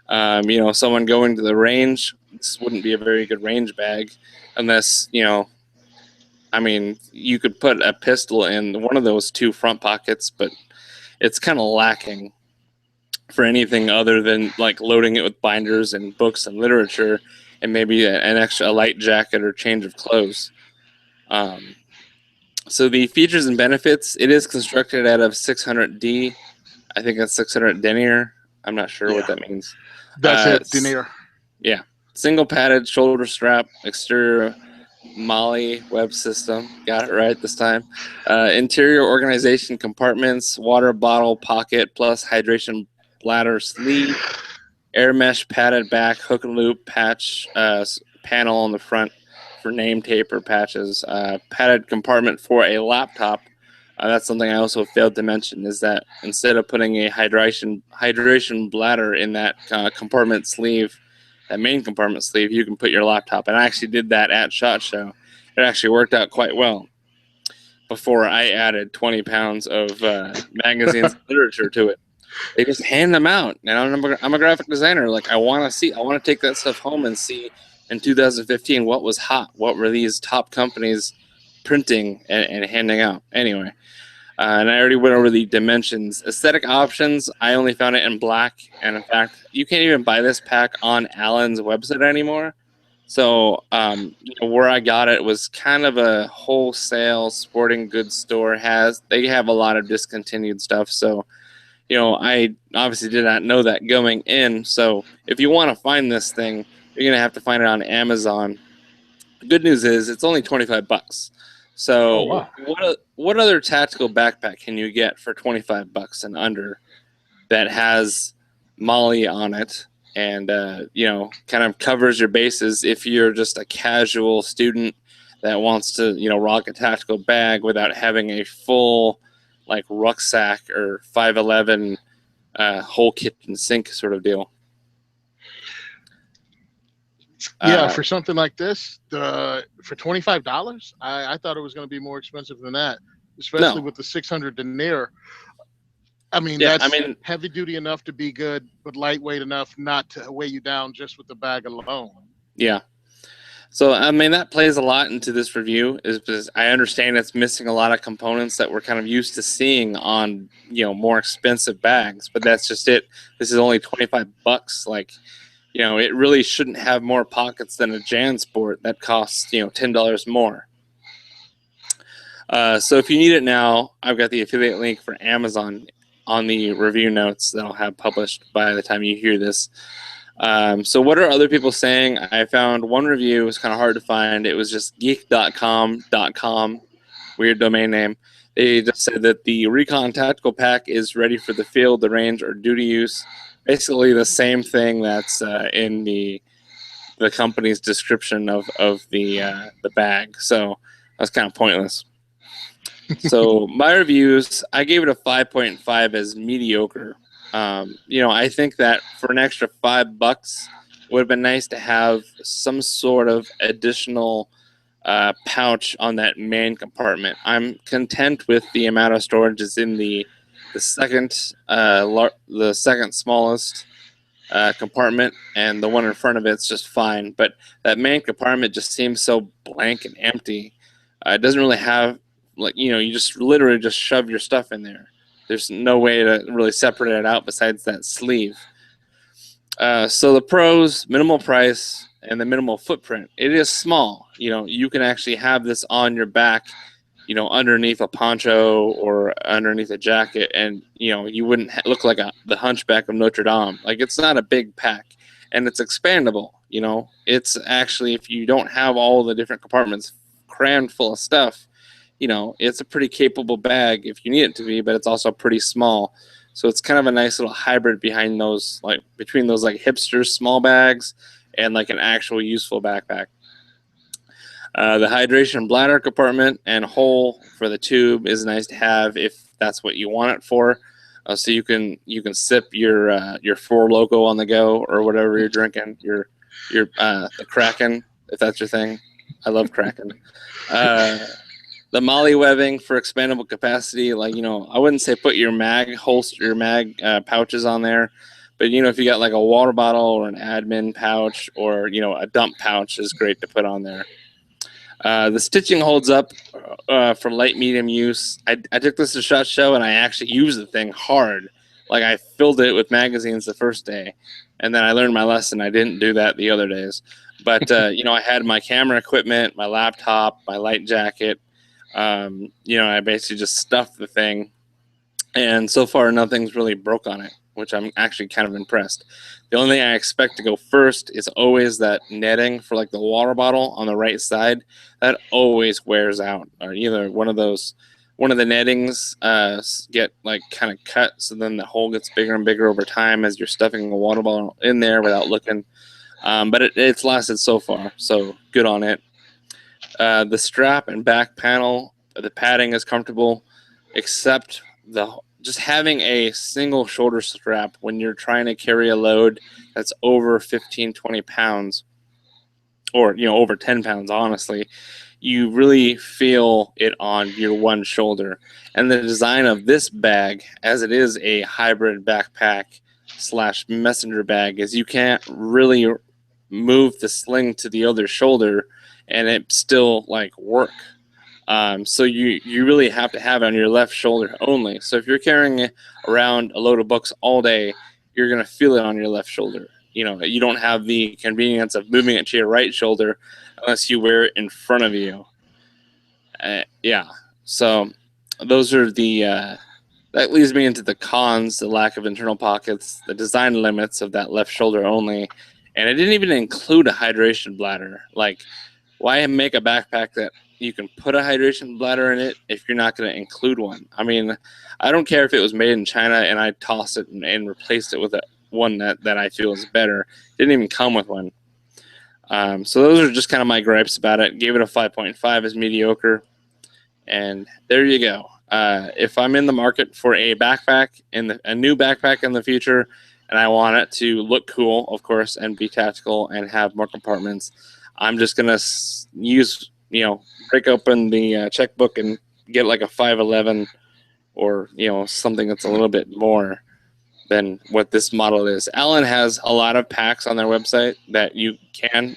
Someone going to the range, this wouldn't be a very good range bag unless, you could put a pistol in one of those 2 front pockets, but it's kind of lacking for anything other than like loading it with binders and books and literature and maybe an extra light jacket or change of clothes. So the features and benefits, it is constructed out of 600D. I think that's 600 denier. I'm not sure what that means. That's it, denier. Yeah. Single padded shoulder strap, exterior MOLLE web system. Got it right this time. Interior organization compartments, water bottle pocket plus hydration bladder sleeve, air mesh padded back, hook and loop patch panel on the front for name tape or patches, padded compartment for a laptop. That's something I also failed to mention is that instead of putting a hydration bladder in that compartment sleeve, that main compartment sleeve, you can put your laptop. And I actually did that at SHOT Show. It actually worked out quite well before I added 20 pounds of magazines and literature to it. They just hand them out. And I'm a graphic designer. Like I want to take that stuff home and see in 2015 what was hot. What were these top companies printing and handing out? Anyway. And I already went over the dimensions. Aesthetic options, I only found it in black. And in fact, you can't even buy this pack on Allen's website anymore. So where I got it was kind of a wholesale sporting goods store. They have a lot of discontinued stuff. So, I obviously did not know that going in. So if you want to find this thing, you're going to have to find it on Amazon. The good news is it's only $25. So what other tactical backpack can you get for $25 and under that has MOLLE on it and kind of covers your bases if you're just a casual student that wants to rock a tactical bag without having a full like rucksack or 511 whole kitchen sink sort of deal. Yeah, for something like this, for $25, I thought it was going to be more expensive than that, especially with the 600 denier. That's heavy duty enough to be good, but lightweight enough not to weigh you down just with the bag alone. Yeah. So, that plays a lot into this review is because I understand it's missing a lot of components that we're kind of used to seeing on, more expensive bags, but that's just it. This is only $25. Like, it really shouldn't have more pockets than a JanSport that costs, $10 more. So if you need it now, I've got the affiliate link for Amazon on the review notes that I'll have published by the time you hear this. So what are other people saying? I found one review. It was kind of hard to find. It was just geek.com, weird domain name. They just said that the Recon Tactical Pack is ready for the field, the range, or duty use. Basically the same thing that's in the company's description of the bag. So that's kind of pointless. So my reviews, I gave it a 5.5 as mediocre. I think that for an extra $5, it would have been nice to have some sort of additional pouch on that main compartment. I'm content with the amount of storage that's in the the second smallest compartment, and the one in front of it's just fine. But that main compartment just seems so blank and empty. It doesn't really have, like, you just literally just shove your stuff in there. There's no way to really separate it out besides that sleeve. So the pros: minimal price and the minimal footprint. It is small. You can actually have this on your back, underneath a poncho or underneath a jacket, and you wouldn't look like the Hunchback of Notre Dame. Like, it's not a big pack, and it's expandable. It's actually, if you don't have all the different compartments crammed full of stuff, it's a pretty capable bag if you need it to be, but it's also pretty small. So it's kind of a nice little hybrid between those hipster small bags and like an actual useful backpack. The hydration bladder compartment and hole for the tube is nice to have if that's what you want it for. So you can sip your Four Loko on the go, or whatever you're drinking, the Kraken, if that's your thing. I love Kraken. The Molly webbing for expandable capacity, I wouldn't say put your mag pouches on there, but if you got like a water bottle or an admin pouch, or a dump pouch is great to put on there. The stitching holds up for light medium use. I took this to SHOT Show, and I actually used the thing hard. Like, I filled it with magazines the first day, and then I learned my lesson. I didn't do that the other days. But I had my camera equipment, my laptop, my light jacket. I basically just stuffed the thing, and so far nothing's really broke on it, which I'm actually kind of impressed. The only thing I expect to go first is always that netting for like the water bottle on the right side. That always wears out, or either one of the nettings get like kind of cut, so then the hole gets bigger and bigger over time as you're stuffing a water bottle in there without looking. But it's lasted so far, so good on it. The strap and back panel, the padding is comfortable, except just having a single shoulder strap when you're trying to carry a load that's over 15, 20 pounds, or over 10 pounds, honestly, you really feel it on your one shoulder. And the design of this bag, as it is a hybrid backpack / messenger bag, is you can't really move the sling to the other shoulder and it still work. So you really have to have it on your left shoulder only. So if you're carrying around a load of books all day, you're going to feel it on your left shoulder. You don't have the convenience of moving it to your right shoulder unless you wear it in front of you. So those are that leads me into the cons: the lack of internal pockets, the design limits of that left shoulder only, and it didn't even include a hydration bladder. Like, why make a backpack that you can put a hydration bladder in it if you're not going to include one? I mean, I don't care if it was made in China and I tossed it and replaced it with one that I feel is better. It didn't even come with one. So those are just kind of my gripes about it. Gave it a 5.5 as mediocre. And there you go. If I'm in the market for a backpack, a new backpack in the future, and I want it to look cool, of course, and be tactical and have more compartments, I'm just going to break open the checkbook and get like a 511 or, something that's a little bit more than what this model is. Allen has a lot of packs on their website that you can,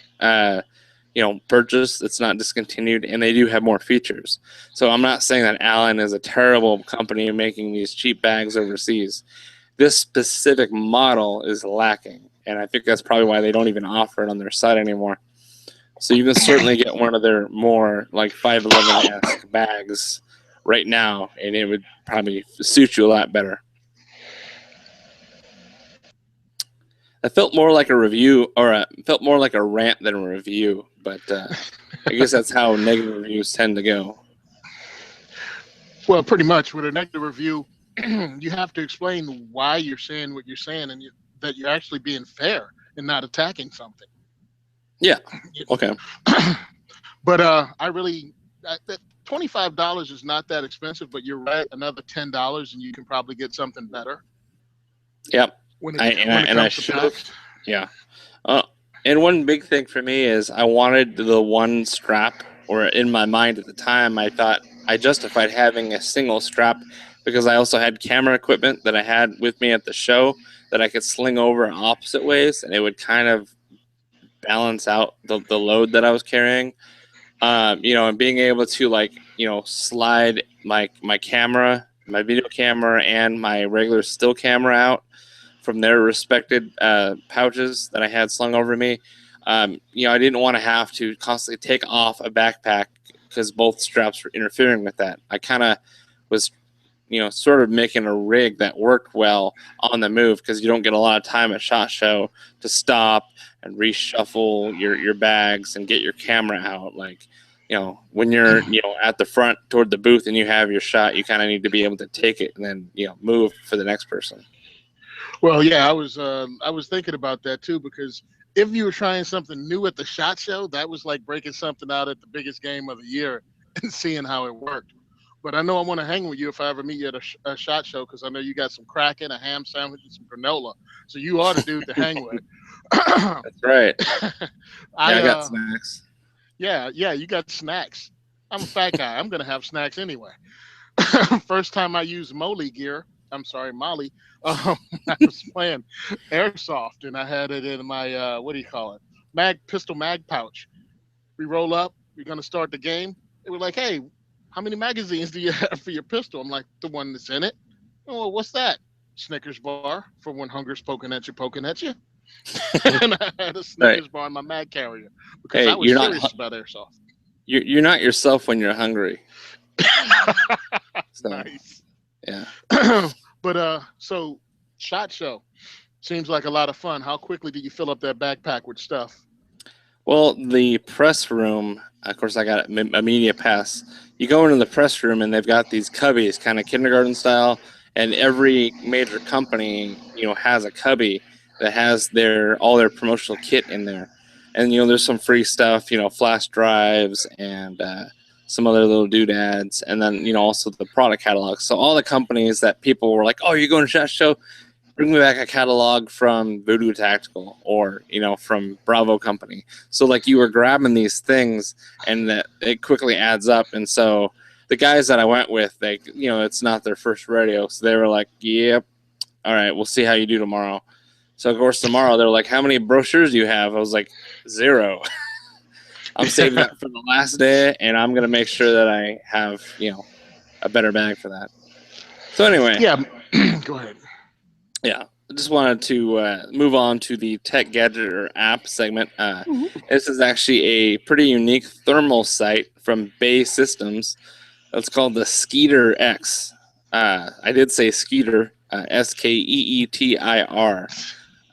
purchase. It's not discontinued, and they do have more features. So I'm not saying that Allen is a terrible company making these cheap bags overseas. This specific model is lacking, and I think that's probably why they don't even offer it on their site anymore. So you can certainly get one of their more like 511-esque bags right now, and it would probably suit you a lot better. It felt more like a review, or felt more like a rant than a review, but I guess that's how negative reviews tend to go. Well, pretty much with a negative review, you have to explain why you're saying what you're saying, and that you're actually being fair and not attacking something. Yeah. Okay. But I really, $25 is not that expensive, but you're right. Another $10 and you can probably get something better. Yep. I should have. Yeah. And one big thing for me is I wanted the one strap, or in my mind at the time, I thought I justified having a single strap because I also had camera equipment that I had with me at the show that I could sling over in opposite ways, and it would kind of balance out the load that I was carrying. And being able to slide my camera, my video camera, and my regular still camera out from their respected pouches that I had slung over me. I didn't want to have to constantly take off a backpack because both straps were interfering with that. I kind of was, sort of making a rig that worked well on the move, because you don't get a lot of time at SHOT Show to stop and reshuffle your bags and get your camera out. When you're, at the front toward the booth and you have your shot, you kind of need to be able to take it and then, move for the next person. Well, yeah, I was thinking about that too, because if you were trying something new at the SHOT Show, that was like breaking something out at the biggest game of the year and seeing how it worked. But I know I want to hang with you if I ever meet you at a SHOT Show, because I know you got some Kraken, a ham sandwich, and some granola. So you are the dude to hang with. That's right. I got snacks. Yeah, you got snacks. I'm a fat guy. I'm gonna have snacks anyway. First time I used Molly gear. I'm sorry, Molly. I was playing airsoft, and I had it in my what do you call it? Pistol mag pouch. We roll up. We're gonna start the game. They were like, "Hey, how many magazines do you have for your pistol?" I'm like, "The one that's in it." "Oh, well, what's that?" "Snickers bar for when hunger's poking at you." And I had a Snickers bar in my mag carrier because I was serious about airsoft. You're not yourself when you're hungry. So, nice. Yeah. But so SHOT Show seems like a lot of fun. How quickly did you fill up that backpack with stuff? Well, the press room, of course, I got a media pass. You go into the press room and they've got these cubbies, kind of kindergarten style, and every major company, has a cubby that has all their promotional kit in there. And, there's some free stuff, flash drives and some other little doodads, and then, also the product catalog. So all the companies that people were like, "Oh, you're going to SHOT Show? Bring me back a catalog from Voodoo Tactical or, from Bravo Company." So, you were grabbing these things, and that it quickly adds up. And so the guys that I went with, it's not their first rodeo. So they were like, "Yep, all right, we'll see how you do tomorrow." So, of course, tomorrow they're like, "How many brochures do you have?" I was like, 0. I'm saving that for the last day, and I'm going to make sure that I have, a better bag for that. So anyway. Yeah, go ahead. Yeah, I just wanted to move on to the tech gadget or app segment. This is actually a pretty unique thermal sight from Bay Systems. It's called the Skeeter X. I did say Skeeter, Skeetir.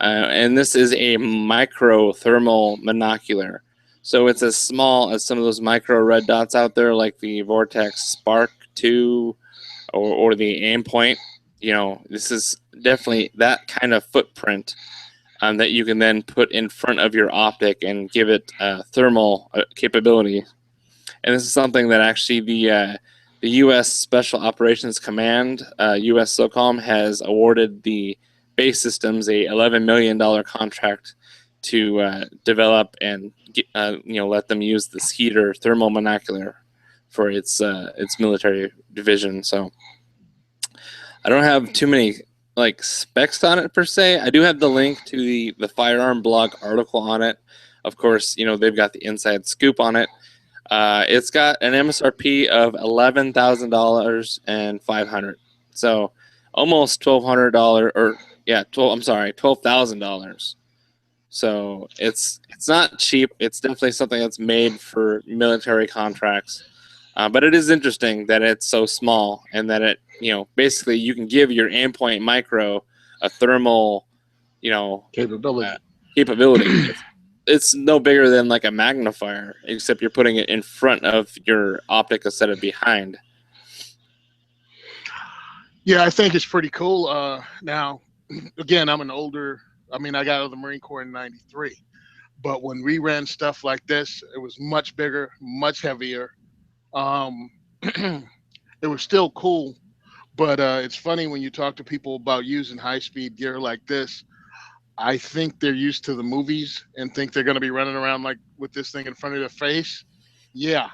And this is a micro thermal monocular. So it's as small as some of those micro red dots out there, like the Vortex Spark 2 or the Aimpoint. This is definitely that kind of footprint that you can then put in front of your optic and give it thermal capability. And this is something that actually the U.S. Special Operations Command, U.S. SOCOM, has awarded the Bay Systems a $11 million contract to develop and let them use the Skeeter thermal monocular for its military division. So I don't have too many specs on it per se. I do have the link to the Firearm blog article on it. Of course, they've got the inside scoop on it. It's got an MSRP of $11,000 and $500, so almost $1,200 $12,000. So it's not cheap. It's definitely something that's made for military contracts. But it is interesting that it's so small and that it, basically you can give your Aimpoint Micro a thermal, capability. It's no bigger than like a magnifier, except you're putting it in front of your optic instead of behind. Yeah, I think it's pretty cool. Now, again, I got out of the Marine Corps in '93. But when we ran stuff like this, it was much bigger, much heavier. It was still cool. But it's funny when you talk to people about using high-speed gear like this. I think they're used to the movies and think they're going to be running around like with this thing in front of their face. Yeah.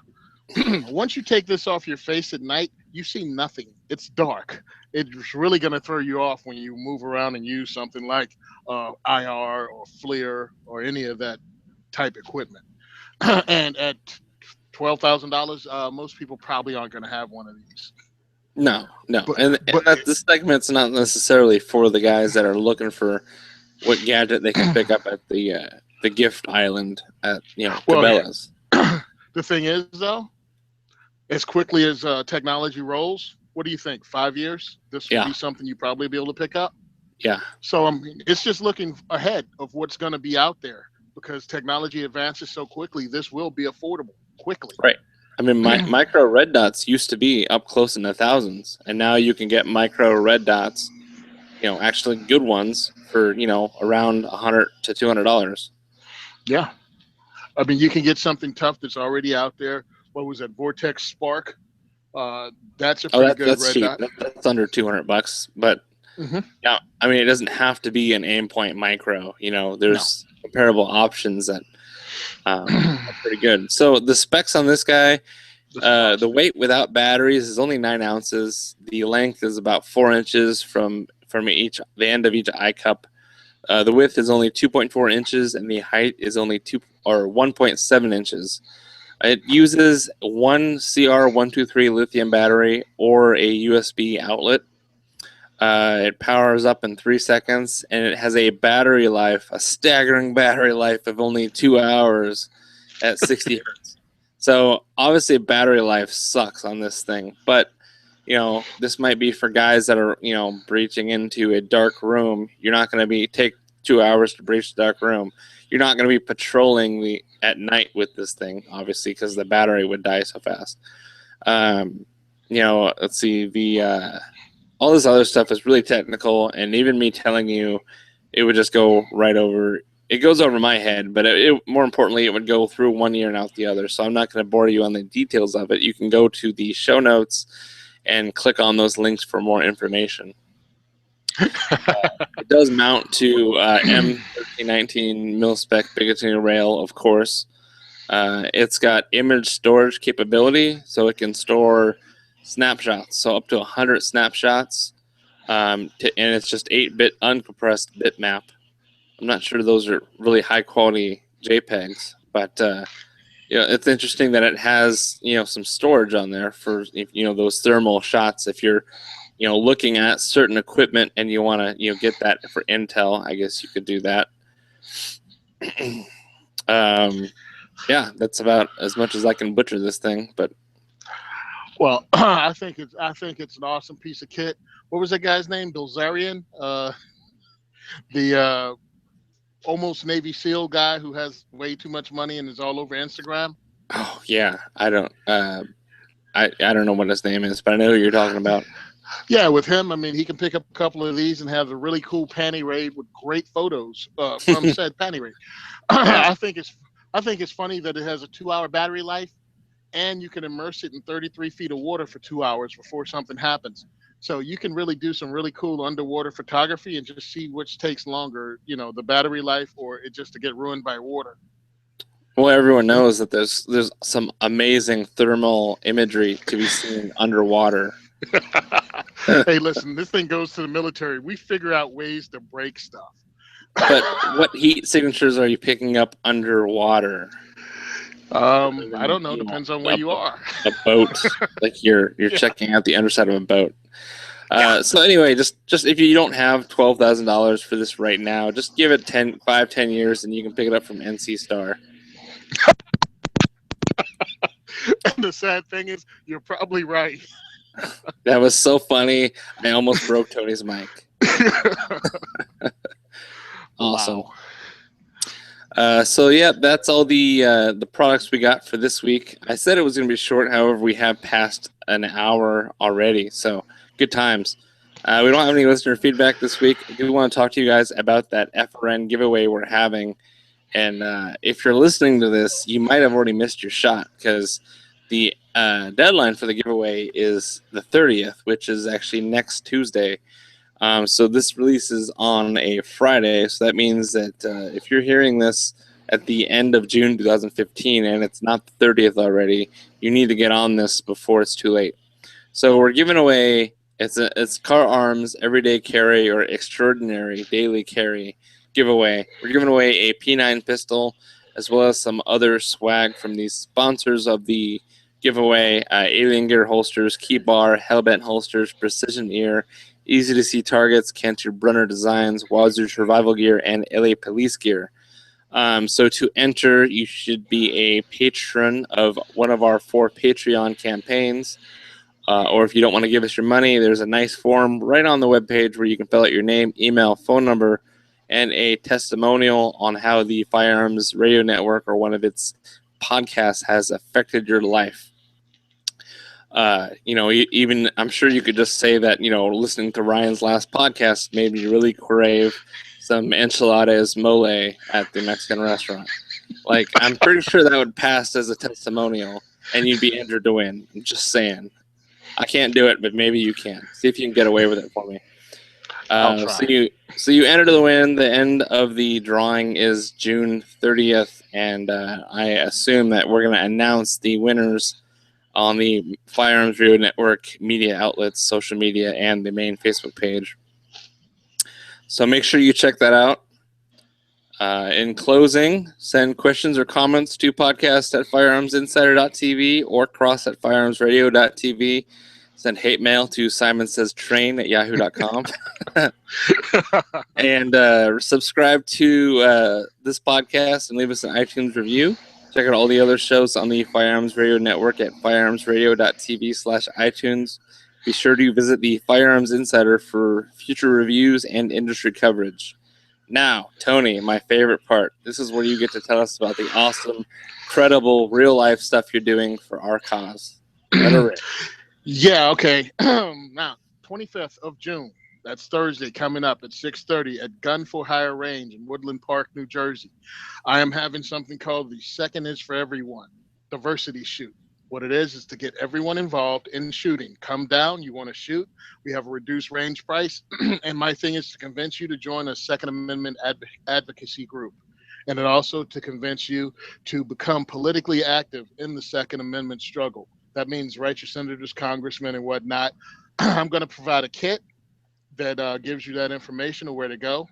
Once you take this off your face at night, you see nothing. It's dark. It's really going to throw you off when you move around and use something like IR or FLIR or any of that type equipment. And at $12,000, most people probably aren't going to have one of these. No, But and but that this segment's not necessarily for the guys that are looking for what gadget they can pick up at the gift island at well, Cabela's. the thing is though, as quickly as technology rolls, what do you think? 5 years, this will Yeah. be something you probably be able to pick up. Yeah, So I mean, it's just looking ahead of what's going to be out there because technology advances so quickly. This will be affordable quickly. right. I mean, micro red dots used to be up close in the thousands, and now you can get micro red dots, actually good ones for around $100 to $200. Yeah, I mean, you can get something tough that's already out there. What was that? Vortex Spark. That's a Oh, pretty good that's red cheap. dot. That's under $200, but Hmm. yeah, I mean, it doesn't have to be an Aimpoint Micro. No. There's comparable options that are pretty good. So the specs on this guy, the weight without batteries is only 9 ounces. The length is about 4 inches from the end of each eye cup. The width is only 2.4 inches, and the height is only 1.7 inches. It uses one CR123 lithium battery or a USB outlet. It powers up in 3 seconds, and it has a staggering battery life of only 2 hours at 60 hertz. So obviously battery life sucks on this thing, but this might be for guys that are breaching into a dark room. You're not going to take 2 hours to breach the dark room. You're not going to be patrolling at night with this thing, obviously, because the battery would die so fast. Let's see, all this other stuff is really technical, and even me telling you, it would just go right over. It goes over my head, but more importantly, it would go through one ear and out the other. So I'm not going to bore you on the details of it. You can go to the show notes and click on those links for more information. It does mount to M1319 mil-spec Picatinny rail, of course. It's got image storage capability, so it can store snapshots, so up to 100 snapshots, and it's just 8-bit uncompressed bitmap. I'm not sure those are really high-quality JPEGs, but it's interesting that it has some storage on there for those thermal shots. If you're looking at certain equipment and you want to get that for intel, I guess you could do that. Yeah, that's about as much as I can butcher this thing, but well, I think it's an awesome piece of kit. What was that guy's name? Bilzerian, the almost Navy SEAL guy who has way too much money and is all over Instagram. Oh yeah, I don't know what his name is, but I know who you're talking about. Yeah, with him, I mean, he can pick up a couple of these and have a really cool panty raid with great photos from said panty raid. Yeah. I think it's funny that it has a 2-hour battery life, and you can immerse it in 33 feet of water for 2 hours before something happens. So you can really do some really cool underwater photography and just see which takes longer, the battery life or it just to get ruined by water. Well, everyone knows that there's some amazing thermal imagery to be seen underwater. Hey, listen, this thing goes to the military. We figure out ways to break stuff. But what heat signatures are you picking up underwater? I don't know. Depends on where you are. A boat, like you're checking out the underside of a boat. So anyway, just if you don't have $12,000 for this right now, just give it 10 years, and you can pick it up from NC Star. And the sad thing is, you're probably right. That was so funny. I almost broke Tony's mic. Awesome. Wow. So yeah, that's all the products we got for this week. I said it was going to be short, however, we have passed an hour already. So good times. We don't have any listener feedback this week. I do want to talk to you guys about that FRN giveaway we're having. And if you're listening to this, you might have already missed your shot because the deadline for the giveaway is the 30th, which is actually next Tuesday. So this releases on a Friday. So that means that if you're hearing this at the end of June 2015 and it's not the 30th already, you need to get on this before it's too late. So we're giving away it's Car Arms Everyday Carry or Extraordinary Daily Carry giveaway. We're giving away a P9 pistol as well as some other swag from these sponsors of the giveaway: Alien Gear holsters, Key Bar, Hellbent holsters, Precision Ear, Easy to See targets, Cantor Brunner designs, Wazoo survival gear, and LA police gear. So to enter, you should be a patron of one of our 4 Patreon campaigns. Or if you don't want to give us your money, there's a nice form right on the webpage where you can fill out your name, email, phone number, and a testimonial on how the Firearms Radio Network or one of its podcasts has affected your life. Even I'm sure you could just say that, listening to Ryan's last podcast made me really crave some enchiladas mole at the Mexican restaurant. Like, I'm pretty sure that would pass as a testimonial and you'd be entered to win. I'm just saying. I can't do it, but maybe you can. See if you can get away with it for me. I'll try. So you enter the win. The end of the drawing is June 30th, and I assume that we're going to announce the winners on the Firearms Radio Network media outlets, social media, and the main Facebook page. So make sure you check that out. In closing, send questions or comments to podcast@firearmsinsider.tv or cross@firearmsradio.tv. Send hate mail to simonsays_train@yahoo.com. And subscribe to this podcast and leave us an iTunes review. Check out all the other shows on the Firearms Radio Network at firearmsradio.tv/iTunes. Be sure to visit the Firearms Insider for future reviews and industry coverage. Now, Tony, my favorite part. This is where you get to tell us about the awesome, credible, real-life stuff you're doing for our cause. Let her rip. Yeah, okay. Now, 25th of June. That's Thursday, coming up at 6:30 at Gun for Hire Range in Woodland Park, New Jersey. I am having something called the Second is for Everyone Diversity Shoot. What it is to get everyone involved in shooting. Come down, you want to shoot. We have a reduced range price. And my thing is to convince you to join a Second Amendment advocacy group. And then also to convince you to become politically active in the Second Amendment struggle. That means write your senators, congressmen, and whatnot. I'm going to provide a kit that gives you that information of where to go.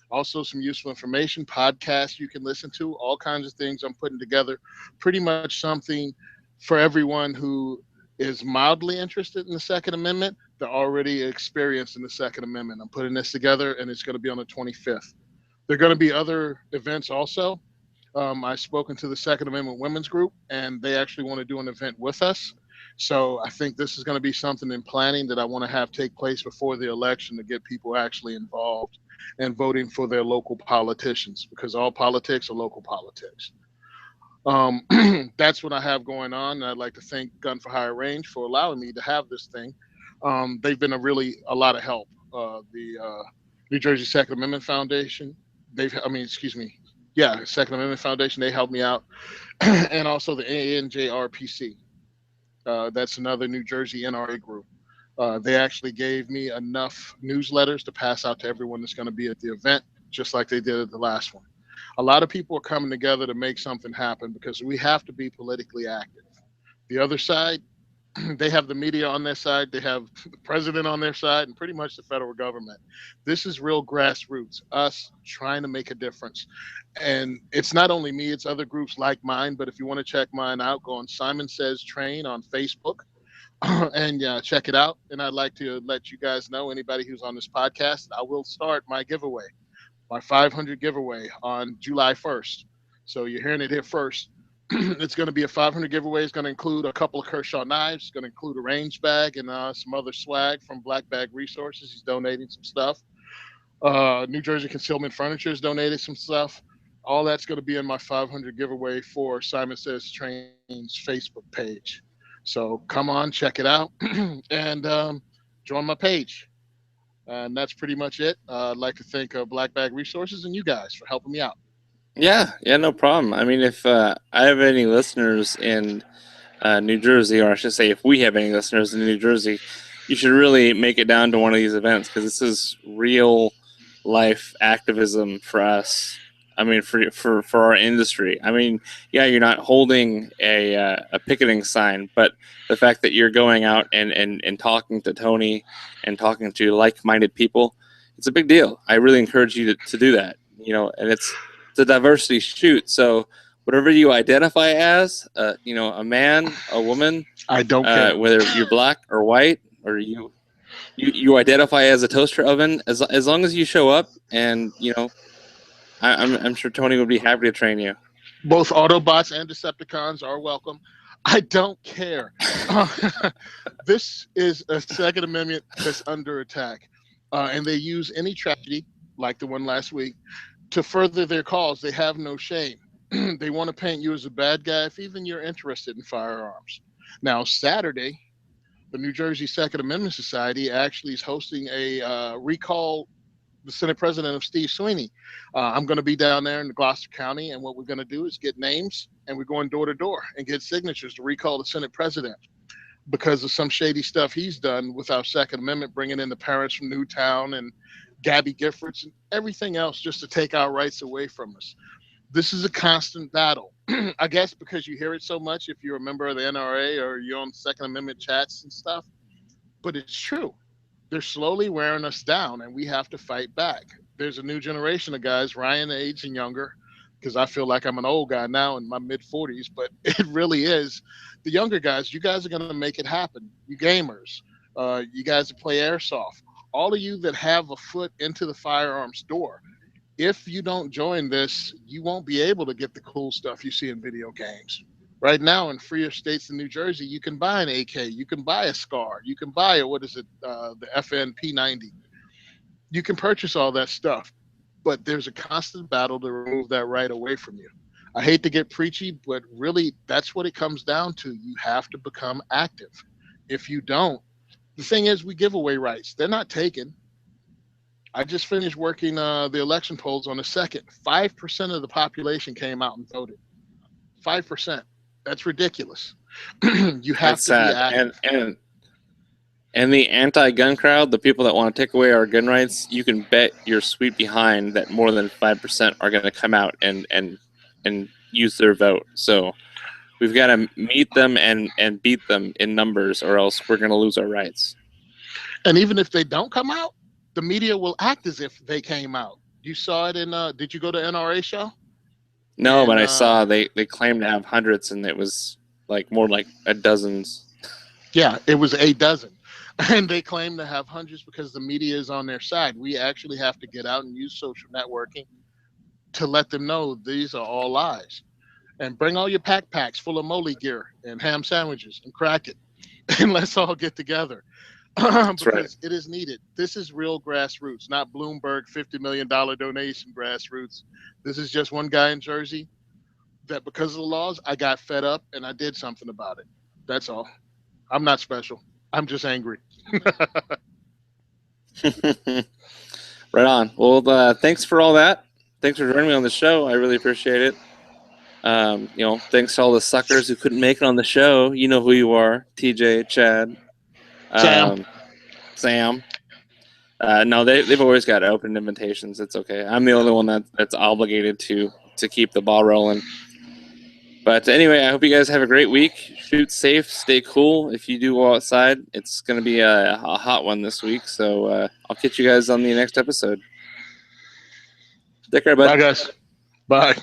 Also, some useful information, podcasts you can listen to, all kinds of things I'm putting together. Pretty much something for everyone who is mildly interested in the Second Amendment. They're already experienced in the Second Amendment. I'm putting this together, and it's going to be on the 25th. There are going to be other events also. I've spoken to the Second Amendment Women's Group, and they actually want to do an event with us. So I think this is going to be something in planning that I want to have take place before the election to get people actually involved and voting for their local politicians, because all politics are local politics. That's what I have going on. I'd like to thank Gun for Hire Range for allowing me to have this thing. They've been a lot of help. The New Jersey Second Amendment Foundation, Second Amendment Foundation, they helped me out. And also the ANJRPC. That's another New Jersey NRA group. They actually gave me enough newsletters to pass out to everyone that's going to be at the event, just like they did at the last one. A lot of people are coming together to make something happen because we have to be politically active. The other side, they have the media on their side, they have the president on their side, and pretty much the federal government. This is real grassroots, us trying to make a difference. And it's not only me, it's other groups like mine, but if you want to check mine out, go on Simon Says Train on Facebook and check it out. And I'd like to let you guys know, anybody who's on this podcast, I will start my giveaway, my 500 giveaway on July 1st. So you're hearing it here first. It's going to be a 500 giveaway. It's going to include a couple of Kershaw knives. It's going to include a range bag and some other swag from Black Bag Resources. He's donating some stuff. New Jersey Concealment Furniture has donated some stuff. All that's going to be in my 500 giveaway for Simon Says Train's Facebook page. So come on, check it out, and join my page. And that's pretty much it. I'd like to thank Black Bag Resources and you guys for helping me out. Yeah, no problem. I mean, if I have any listeners in New Jersey, or I should say, if we have any listeners in New Jersey, you should really make it down to one of these events because this is real life activism for us. I mean, for our industry. I mean, yeah, you're not holding a picketing sign, but the fact that you're going out and talking to Tony and talking to like-minded people, it's a big deal. I really encourage you to do that. You know, and it's a diversity shoot. So whatever you identify as, you know, a man, a woman, I don't care whether you're black or white, or you identify as a toaster oven, as long as you show up, and you know, I'm sure Tony would be happy to train you. Both Autobots and Decepticons are welcome. I don't care. This is a Second Amendment that's under attack, and they use any tragedy like the one last week to further their cause. They have no shame. They want to paint you as a bad guy if even you're interested in firearms. Now, Saturday, the New Jersey Second Amendment Society actually is hosting a recall the Senate President of Steve Sweeney. I'm going to be down there in Gloucester County, and what we're going to do is get names, and we're going door to door and get signatures to recall the Senate President because of some shady stuff he's done with our Second Amendment, bringing in the parents from Newtown and Gabby Giffords and everything else just to take our rights away from us. This is a constant battle. I guess because you hear it so much if you're a member of the NRA or you're on Second Amendment chats and stuff, but it's true. They're slowly wearing us down, and we have to fight back. There's a new generation of guys, Ryan age and younger, because I feel like I'm an old guy now in my mid-40s, but it really is. The younger guys, you guys are going to make it happen. You gamers, you guys that play airsoft, all of you that have a foot into the firearms door, if you don't join this, you won't be able to get the cool stuff you see in video games. Right now, in freer states in New Jersey, you can buy an AK, you can buy a SCAR, you can buy the FN P90. You can purchase all that stuff, but there's a constant battle to remove that right away from you. I hate to get preachy, but really, that's what it comes down to. You have to become active. If you don't, the thing is, we give away rights. They're not taken. I just finished working the election polls on the 2nd. 5% of the population came out and voted. 5%. That's ridiculous. You have That's to be sad. active. And the anti-gun crowd, the people that want to take away our gun rights, you can bet your sweet behind that more than 5% are going to come out and use their vote. So we've got to meet them and beat them in numbers, or else we're going to lose our rights. And even if they don't come out, the media will act as if they came out. You saw it in, did you go to NRA show? No, but I saw they claimed to have hundreds, and it was like more like a dozens. Yeah, it was a dozen. And they claim to have hundreds because the media is on their side. We actually have to get out and use social networking to let them know these are all lies. And bring all your packs full of moly gear and ham sandwiches and crack it. And let's all get together. Because right. It is needed. This is real grassroots, not Bloomberg $50 million donation grassroots. This is just one guy in Jersey that because of the laws, I got fed up and I did something about it. That's all. I'm not special. I'm just angry. Right on. Well, thanks for all that. Thanks for joining me on the show. I really appreciate it. You know, thanks to all the suckers who couldn't make it on the show. You know who you are, TJ, Chad, Sam. No, they've always got open invitations. It's okay. I'm the only one that's obligated to keep the ball rolling. But anyway, I hope you guys have a great week. Shoot safe, stay cool. If you do go outside, it's going to be a hot one this week. So I'll catch you guys on the next episode. Take care, bud. Bye, guys. Bye.